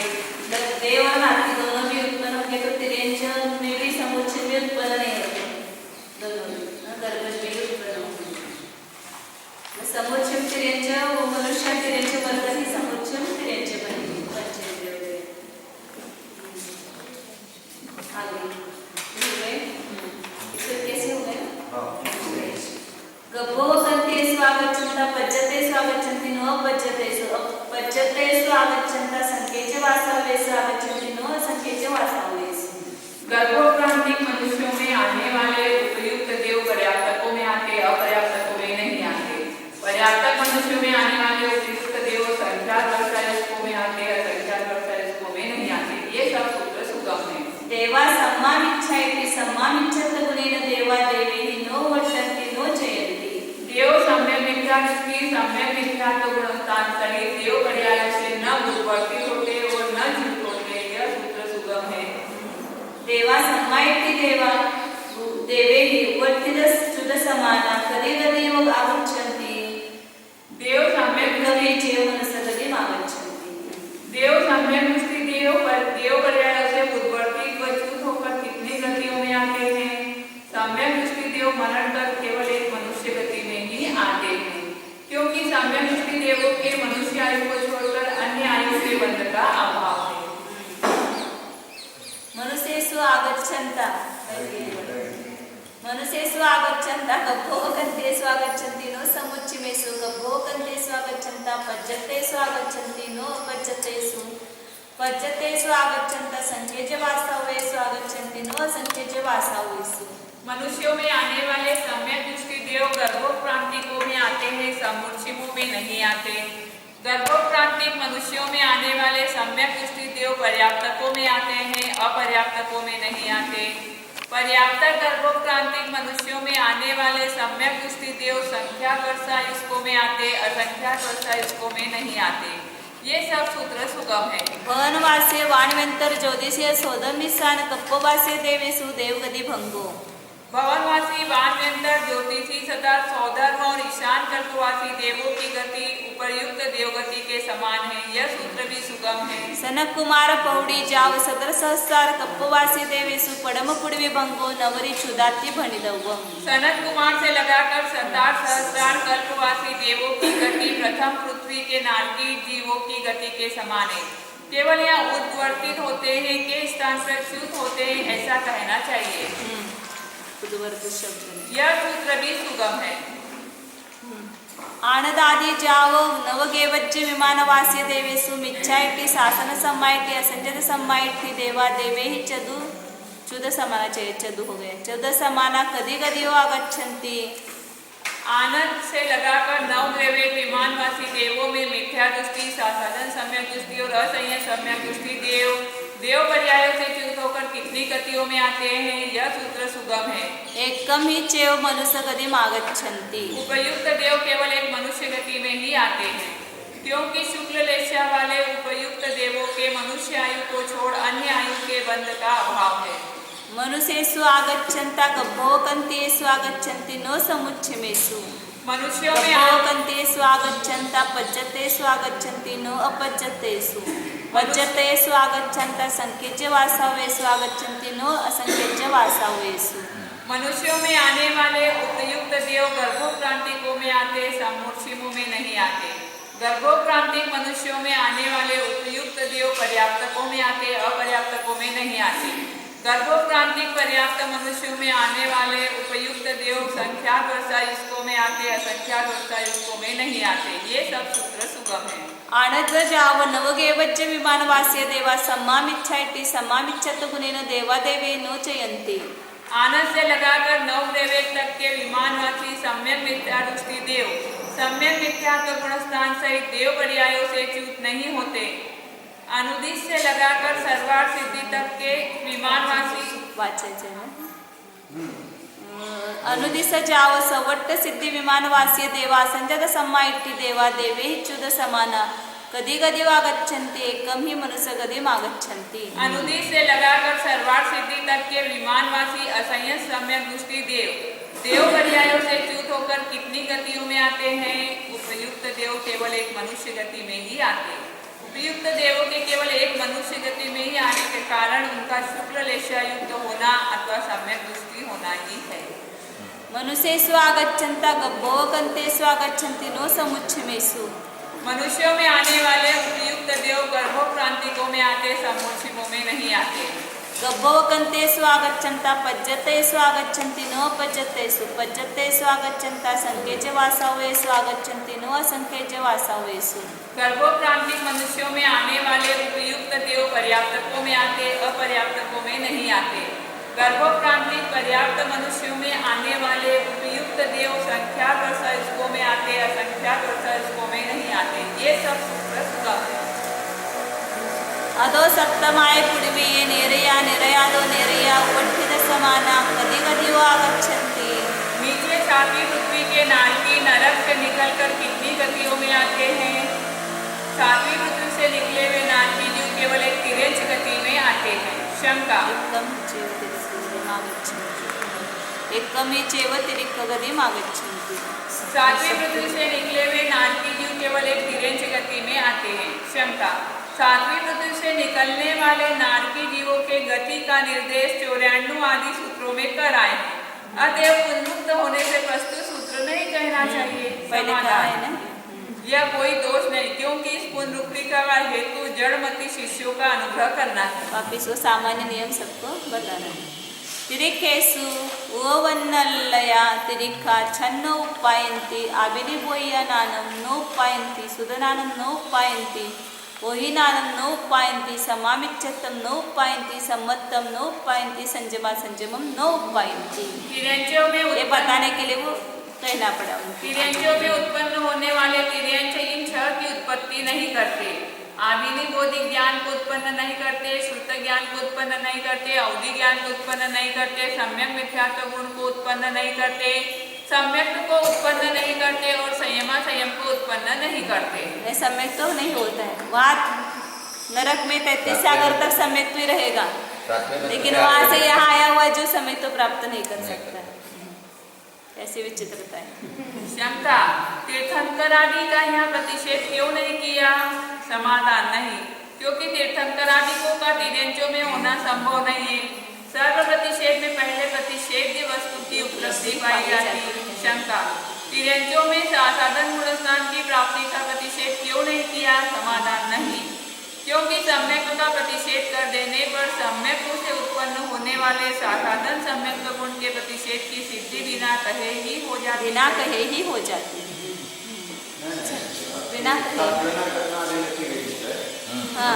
देव और हाथी दोनों भी उत्पन्न होंगे तो तिर्यंच में भी समुच्चय में उत्पन्न नहीं होते, दोनों गर्भज में उत्पन्न होंगे। समुच्चय तिर्यंच वो मनुष्य तिर्यंच बनकर ही समुच्चय तिर्यंच बनेगी। पंचेंद्रिय हो गए, आगे हो गए, इससे कैसे हो गए? गभोगन्तेषु आगच्छन्ता पज्जतेषु आगच्छन्ति न पज्जतेषु, पज्जतेषु आगच्छन्ता संकेच वासवेषु आगच्छन्ति न असंकेच वासवेषु। गर्भोप्रांतिक मनुष्यों में आने वाले उपयुक्त देव पर्याप्तकों में आते, अपर्याप्तकों में नहीं आते। पर्याप्तक मनुष्यों में आने वाले उपयुक्त देव संख्यात्मक में आते, असंख्यात्मक में नहीं आते। ये सब सूत्र सुगम है। देवा सम्मानिच्छा इति सम्मानिच्छत गुणेन देवा देवीः नो वर्तन्ते नो जयन्ति। देव सम्यक मिथ्या दृष्टि, सम्यक मिथ्यात्व गुणोत्तान सहित देव पर्याय से न उत्पत्ति होते और न जीवित होते, यह सूत्र सुगम है। देवा सम्मा इति देवा देवैः वर्तितश्चुत समाना कदि गतियो आगच्छन्ति। देव सम्यक गवे जीव मनसद मनुष्येषु आगच्छन्तः गभ्भो कन्तेषु आगच्छन्ति नो समुच्चिमेषु गभ्भो कन्तेषु आगच्छन्तः पज्जतेषु आगच्छन्ति नो अपज्जतेषु पज्जतेषु आगच्छन्तः संख्येज्य वास्तवेषु आगच्छन्ति नो असंख्येज्य वास्तवेषु। मनुष्यों में आने वाले सम्यक दृष्टि देव गर्भोत्क्रांतिकों में आते हैं, समुच्चिमों में नहीं आते। गर्भोत्क्रांतिक मनुष्यों में आने वाले सम्यक दृष्टि देव पर्याप्तकों में आते हैं, अपर्याप्तकों में नहीं आते। पर्याप्तक गर्भोत्क्रांतिक मनुष्यों में आने वाले सम्यक दृष्टि देव संख्याक वर्षायुष्कों में आते, असंख्याक वर्षायुष्कों में नहीं आते। ये सब सूत्र सुगम है। वनवासे वाणव्यंतर ज्योतिषीय सोदमिशान कप्पवासे देवेशु देवगति भंगो। भवनवासी वानव्यंतर ज्योतिषी सदा सौधर्म और ईशान कल्पवासी देवों की गति उपर्युक्त देवगति के समान है। यह सूत्र भी सुगम है। सनक कुमार पौड़ी जाव सतर सहस्रार कप्पवासी देवेशु पड़म पुड़वी भंगो नवरी क्षुदाति भणिदव्वम। सनक कुमार से लगाकर 17 सहस्रार कल्पवासी देवों की गति प्रथम पृथ्वी के नारकी जीवों की गति के समान है। केवल यहाँ उद्वर्तित होते हैं के स्थान पर च्युत होते हैं, ऐसा कहना चाहिए। यह सूत्र भी सुगम है। आनदादि जावो नवगेवज्य विमानवासी देवेशु मिच्छाइति शासन सम्माइति असंजत सम्माइति देवा देवे ही चुद समाना चाहिए, चदु हो गए चुद समाना कदी कदी आगच्छन्ति। आनंद से लगाकर 9 द्रव्य विमानवासी देवों में मिथ्या दृष्टि, साधन सम्यक दृष्टि और असंयत सम्यक दृष्टि देव पर्यायों से च्युत होकर कितनी गतियों में आते हैं। यह सूत्र सुगम है। एकम ही चेव मनुष्य गति आगच्छन्ति। उपयुक्त देव केवल एक मनुष्य गति में ही आते हैं, क्योंकि शुक्ल लेशा वाले उपयुक्त देवों के मनुष्य आयु को छोड़ अन्य आयु के बंध का अभाव है। मनुष्येषु आगच्छन्ता गभ्भो कन्तेषु आगच्छन्ति नो समुच्चिमेषु। मनुष्यों में गभ्भो कन्तेषु आगच्छन्ता पज्जतेषु आगच्छन्ति नो अपज्जतेषु। पज्जतेषु आगच्छन्ता संख्येज्य वास्तवेषु आगच्छन्ति नो असंख्येज्य वास्तवेषु। मनुष्यों में आने वाले उपयुक्त देव गर्भोत्क्रांतिकों में आते, समुच्चिमों में नहीं आते। गर्भोत्क्रांतिक मनुष्यों में आने वाले उपयुक्त देव पर्याप्तकों में आते, अपर्याप्तकों में नहीं आते। गर्भोत्क्रांतिक पर्याप्त मनुष्यों में आने वाले उपयुक्त देव संख्याक वर्षायुष्कों में आते, असंख्याक वर्षायुष्कों में नहीं आते। ये सब सूत्र सुगम है। आनद्व जाव नवगेवज्य विमानवास्य देवा सम्मामिच्छाइति सम्मामिच्छत गुणेन देवा देवे नोचयन्ति। आनंद से लगाकर 9 द्रव्य तक के विमानवासी सम्यक मिथ्या दृष्टि देव सम्यक मिथ्या गुण स्थान सहित देव पर्यायों से च्युत नहीं होते। अनुदिश से लगाकर सर्वार्थ सिद्धि तक के विमानवासी अनुदिश जाव सवट्ट सिद्धि विमानवासी देवा संजत सम्माइति देवा देवे ही च्युत समाना कदी कदी आगच्छन्ति एकम ही मनुष्य गति आगच्छन्ति। अनुदिश से लगाकर सर्वार्थ सिद्धि तक के विमानवासी असंयत सम्यक दृष्टि देव पर्यायों से च्युत होकर कितनी गतियों में आते हैं। उपयुक्त देव केवल एक मनुष्य गति में ही आते हैं। उपयुक्त देवों के केवल एक मनुष्य गति में ही आने के कारण उनका शुक्ल लेशायुक्त होना अथवा सम्यक दृष्टि होना ही है। मनुष्येषु आगच्छन्ता गभ्भो कन्तेषु आगच्छन्ति नो समुच्चिमेषु। मनुष्यों में आने वाले उपयुक्त देव गर्भोत्क्रांतिकों में आते, समुच्चिमों में नहीं आते। गभ्भो कन्तेषु आगच्छन्ता पज्जतेषु आगच्छन्ति नो पज्जतेषु। पज्जतेषु आगच्छन्ता संख्येज्य वास्तवेषु आगच्छन्ति नो असंख्येज्य वास्तवेषु। गर्भोत्क्रांतिक मनुष्यों में आने वाले उपयुक्त देव पर्याप्तकों में आते, अपर्याप्तकों में नहीं आते। गर्भोत्क्रांतिक पर्याप्त मनुष्यों में आने वाले उपयुक्त देव संख्याक वर्षायुष्कों में आते, असंख्याक वर्षायुष्कों में नहीं आते। ये सब सूत्र सुगम है। अधो सप्तमाय पुड़वी नेरया निरयादो नेरया उपठित समाना कदी कदी आगच्छन्ति। नीचे 7वीं पृथ्वी के नारकी नरक से निकलकर कितनी गतियों में आते हैं। 7वीं पृथ्वी से निकले हुए नारकी जीव केवल एक तिर्यंच गति में आते हैं। शंका एकम ही चेव तिरिक्त गति आगच्छन्ति। 7वीं पृथ्वी से निकले हुए नारकी जीव केवल एक तिर्यंच गति में आते हैं। शंका 7वीं पृथ्वी से निकलने वाले नारकी जीवों के गति का निर्देश 94 आदि सूत्रों में कर आए हैं। अतएव उन्मुक्त होने से प्रस्तुत सूत्र नहीं कहना चाहिए। पहले कहा है ना, यह कोई दोष नहीं, क्योंकि इस पुनरुक्तिका का हेतु जड़मती शिष्यों का अनुग्रह करना है। वापिस वो सामान्य नियम सबको बताना है। तिरिखेसु ओवन्नल्लया तिरिखा छन्नो उपायन्ति आबिनिबोय्यनानं नोपायन्ति सुदनानं नोपायन्ति ओहिनानं नोपायन्ति समामिच्छतं नोपायन्ति सम्मत्तं नोपायन्ति संजमा संजमम नोपायन्ति। तिर्यंचों में ये बताने के लिए वो कहना पड़ा उनको। तिर्यंचों में उत्पन्न होने वाले तिर्यंच इन छह की उत्पत्ति नहीं करते। आविनी बोधि ज्ञान को उत्पन्न नहीं करते, श्रुत ज्ञान को उत्पन्न नहीं करते, अवधि ज्ञान को उत्पन्न नहीं करते, सम्यक मिथ्यात्व गुण को उत्पन्न नहीं करते, सम्यक को उत्पन्न नहीं करते और संयमा संयम को उत्पन्न नहीं करते। सम्यक तो नहीं होता है, वहाँ नरक में 33 सागर तक सम्यक ही रहेगा, लेकिन वहाँ से यहाँ आया हुआ जो सम्यक तो प्राप्त नहीं कर सकता है। ऐसी विचित्रता है। शंका, तीर्थंकर आदि का यहाँ प्रतिषेध क्यों नहीं किया? समाधान नहीं, क्योंकि तीर्थंकर आदि को तिर्यंचों में होना संभव नहीं है। सर्व प्रतिषेध में पहले प्रतिषेध वस्तु की उपलब्धि पाई जाती है। शंका, तिर्यंचों में साधन गुण स्नान की प्राप्ति का प्रतिषेध क्यों नहीं किया? समाधान नहीं, क्योंकि सम्यक का प्रतिषेध कर देने पर सम्यक से उत्पन्न होने वाले साधन सम्यक गुण के प्रतिषेध की सिद्धि बिना कहे ही हो जाती, बिना कहे ही हो जाती है। बिना कहे हाँ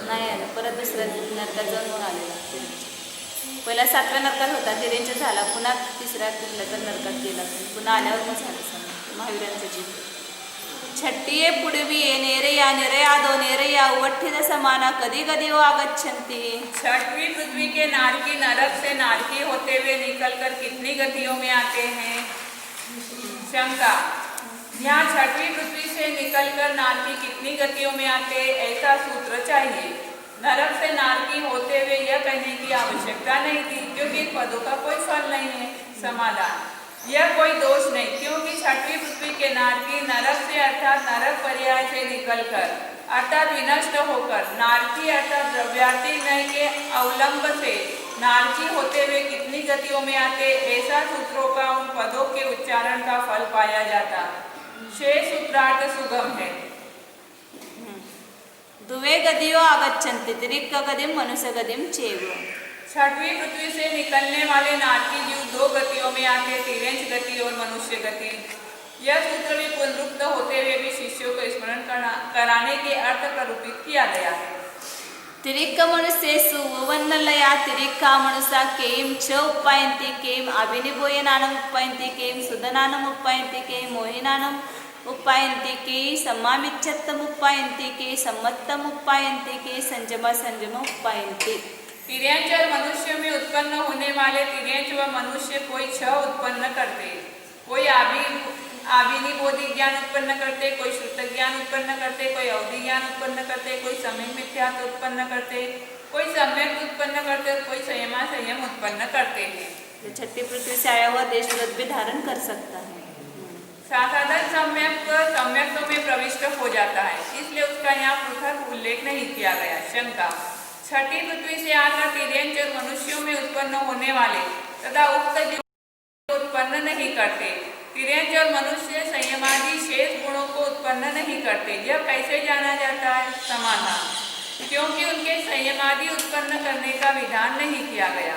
नाही आलं, परत दुसऱ्या नरकात जाऊन मग आलेला। पहिला 7व्या नरकात होता, तिर्यंच झाला, पुन्हा तिसऱ्या कुठल्या तर नरकात गेला, पुन्हा आल्यावर मग झालं समजा महावीरांचं जीव। छट्टिये पुडविये नेरया निरयादो नेरया उवट्ठिद समाना कदी कदी वो आगच्छन्ति। छठवीं पृथ्वी के नारकी नरक से नारकी होते हुए निकलकर कितनी गतियों में आते हैं? शंका, यहाँ छठवीं पृथ्वी से निकलकर नारकी कितनी गतियों में आते, ऐसा सूत्र चाहिए। नरक से नारकी होते हुए यह कहने की आवश्यकता नहीं थी, क्योंकि इन पदों का कोई फल नहीं है। समाधान, यह कोई दोष नहीं, क्योंकि छठवीं पृथ्वी के नारकी नरक से अर्थात नरक पर्याय से निकलकर अर्थात विनष्ट होकर नारकी अर्थात द्रव्यार्थी नय के अवलंब से नारकी होते हुए कितनी गतियों में आते, ऐसा सूत्रों का उन पदों के उच्चारण का फल पाया जाता। शेष सूत्रार्थ सुगम है। दुवे गदियो आगच्छन्ति तिरिक्क गदिम मनुष्य गदिम चेव। छठवीं पृथ्वी से निकलने वाले नारकी जीव दो गतियों में आते, तिर्यंच गति और मनुष्य गति। यह सूत्र भी पुनरुक्त होते हुए भी शिष्यों को स्मरण कराने के अर्थ प्ररूपित किया गया है। तिरिक्क मनुष्येषु वन्नलया तिरिक्का मनुष्या केम च उपायन्ति केम अभिनिबोयनानम उपायन्ति केम सुदनानम उपायन्ति केम मोहिनानम उपायन्ति के सम्मामिच्छत्तम उपायन्ति के सम्मत्तम उपायन्ति के संजमा संजम उपायन्ति। तिर्यंच और मनुष्य में उत्पन्न होने वाले तिर्यंच व मनुष्य कोई छह उत्पन्न करते, कोई आविनिबोधि ज्ञान उत्पन्न करते, कोई श्रुत ज्ञान उत्पन्न करते, कोई अवधि ज्ञान उत्पन्न करते, कोई सम्यक मिथ्यात्व उत्पन्न करते, कोई सम्यक उत्पन्न करते, कोई संयमा संयम उत्पन्न करते हैं। छठी पृथ्वी से आया हुआ देश भी धारण कर सकता है। साधारण सम्यक में प्रविष्ट हो जाता है, इसलिए उसका यहाँ पृथक उल्लेख नहीं किया गया। शंका, छठी पृथ्वी से आकर तिर्यंच और मनुष्यों में उत्पन्न होने वाले तथा उक्त जीव उत्पन्न नहीं करते। तिर्यंच और मनुष्य संयमादि शेष गुणों को उत्पन्न नहीं करते, यह कैसे जाना जाता है? समाधान, क्योंकि उनके संयमादि उत्पन्न करने का विधान नहीं किया गया।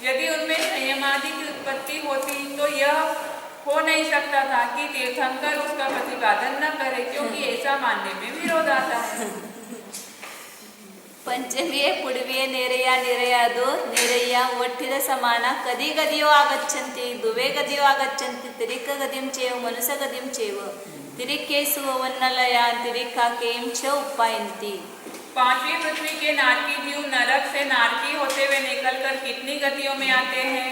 यदि उनमें संयमादि की उत्पत्ति होती तो यह हो नहीं सकता था कि तीर्थंकर उसका प्रतिपादन न करे, क्योंकि ऐसा मानने में विरोध आता है। पंचमीये पुडवीये नेरया निरयादो नेरया वट्ठिद समाना कदी गदियो आगच्छन्ति दुवे गदियो आगच्छन्ति तिरिक्क गदिम चेव मनुष्य गदिम चेव तिरिक्केषु वन्नलया तिरिक्का केम च उपायन्ति। पांचवी पृथ्वी के नारकी जीव नरक से नारकी होते हुए निकलकर कितनी गतियों में आते हैं?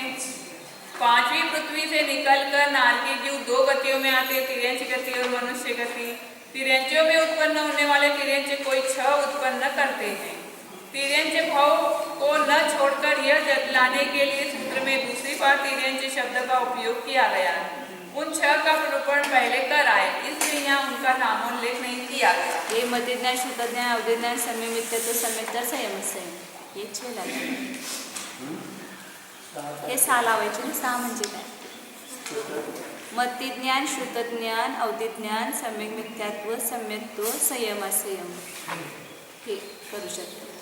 पांचवी पृथ्वी से निकलकर नारकी जीव दो गतियों में आते, तिर्यंच गति और मनुष्य गति। तिर्यंचों में उत्पन्न होने वाले तिर्यंच कोई छह उत्पन्न करते हैं। तिर्यंच भाव को न छोड़कर यह जतलाने के लिए सूत्र में दूसरी बार तिर्यंच शब्द का उपयोग किया गया। उन छह का निरूपण पहले कर आए, इसलिए यहाँ उनका नामोल्लेख नहीं किया गया। हे मतिज्ञान श्रुतज्ञान अवधिज्ञान सम्यमित्यत्व सम्यक्तर संयम हे 6 लागले। हे 6 लावायचे ना, 6 म्हणजे काय? मतिज्ञान श्रुतज्ञान अवधिज्ञान सम्यक मिथ्यात्व सम्यक्त्व संयम असंयम हे करू शकतो.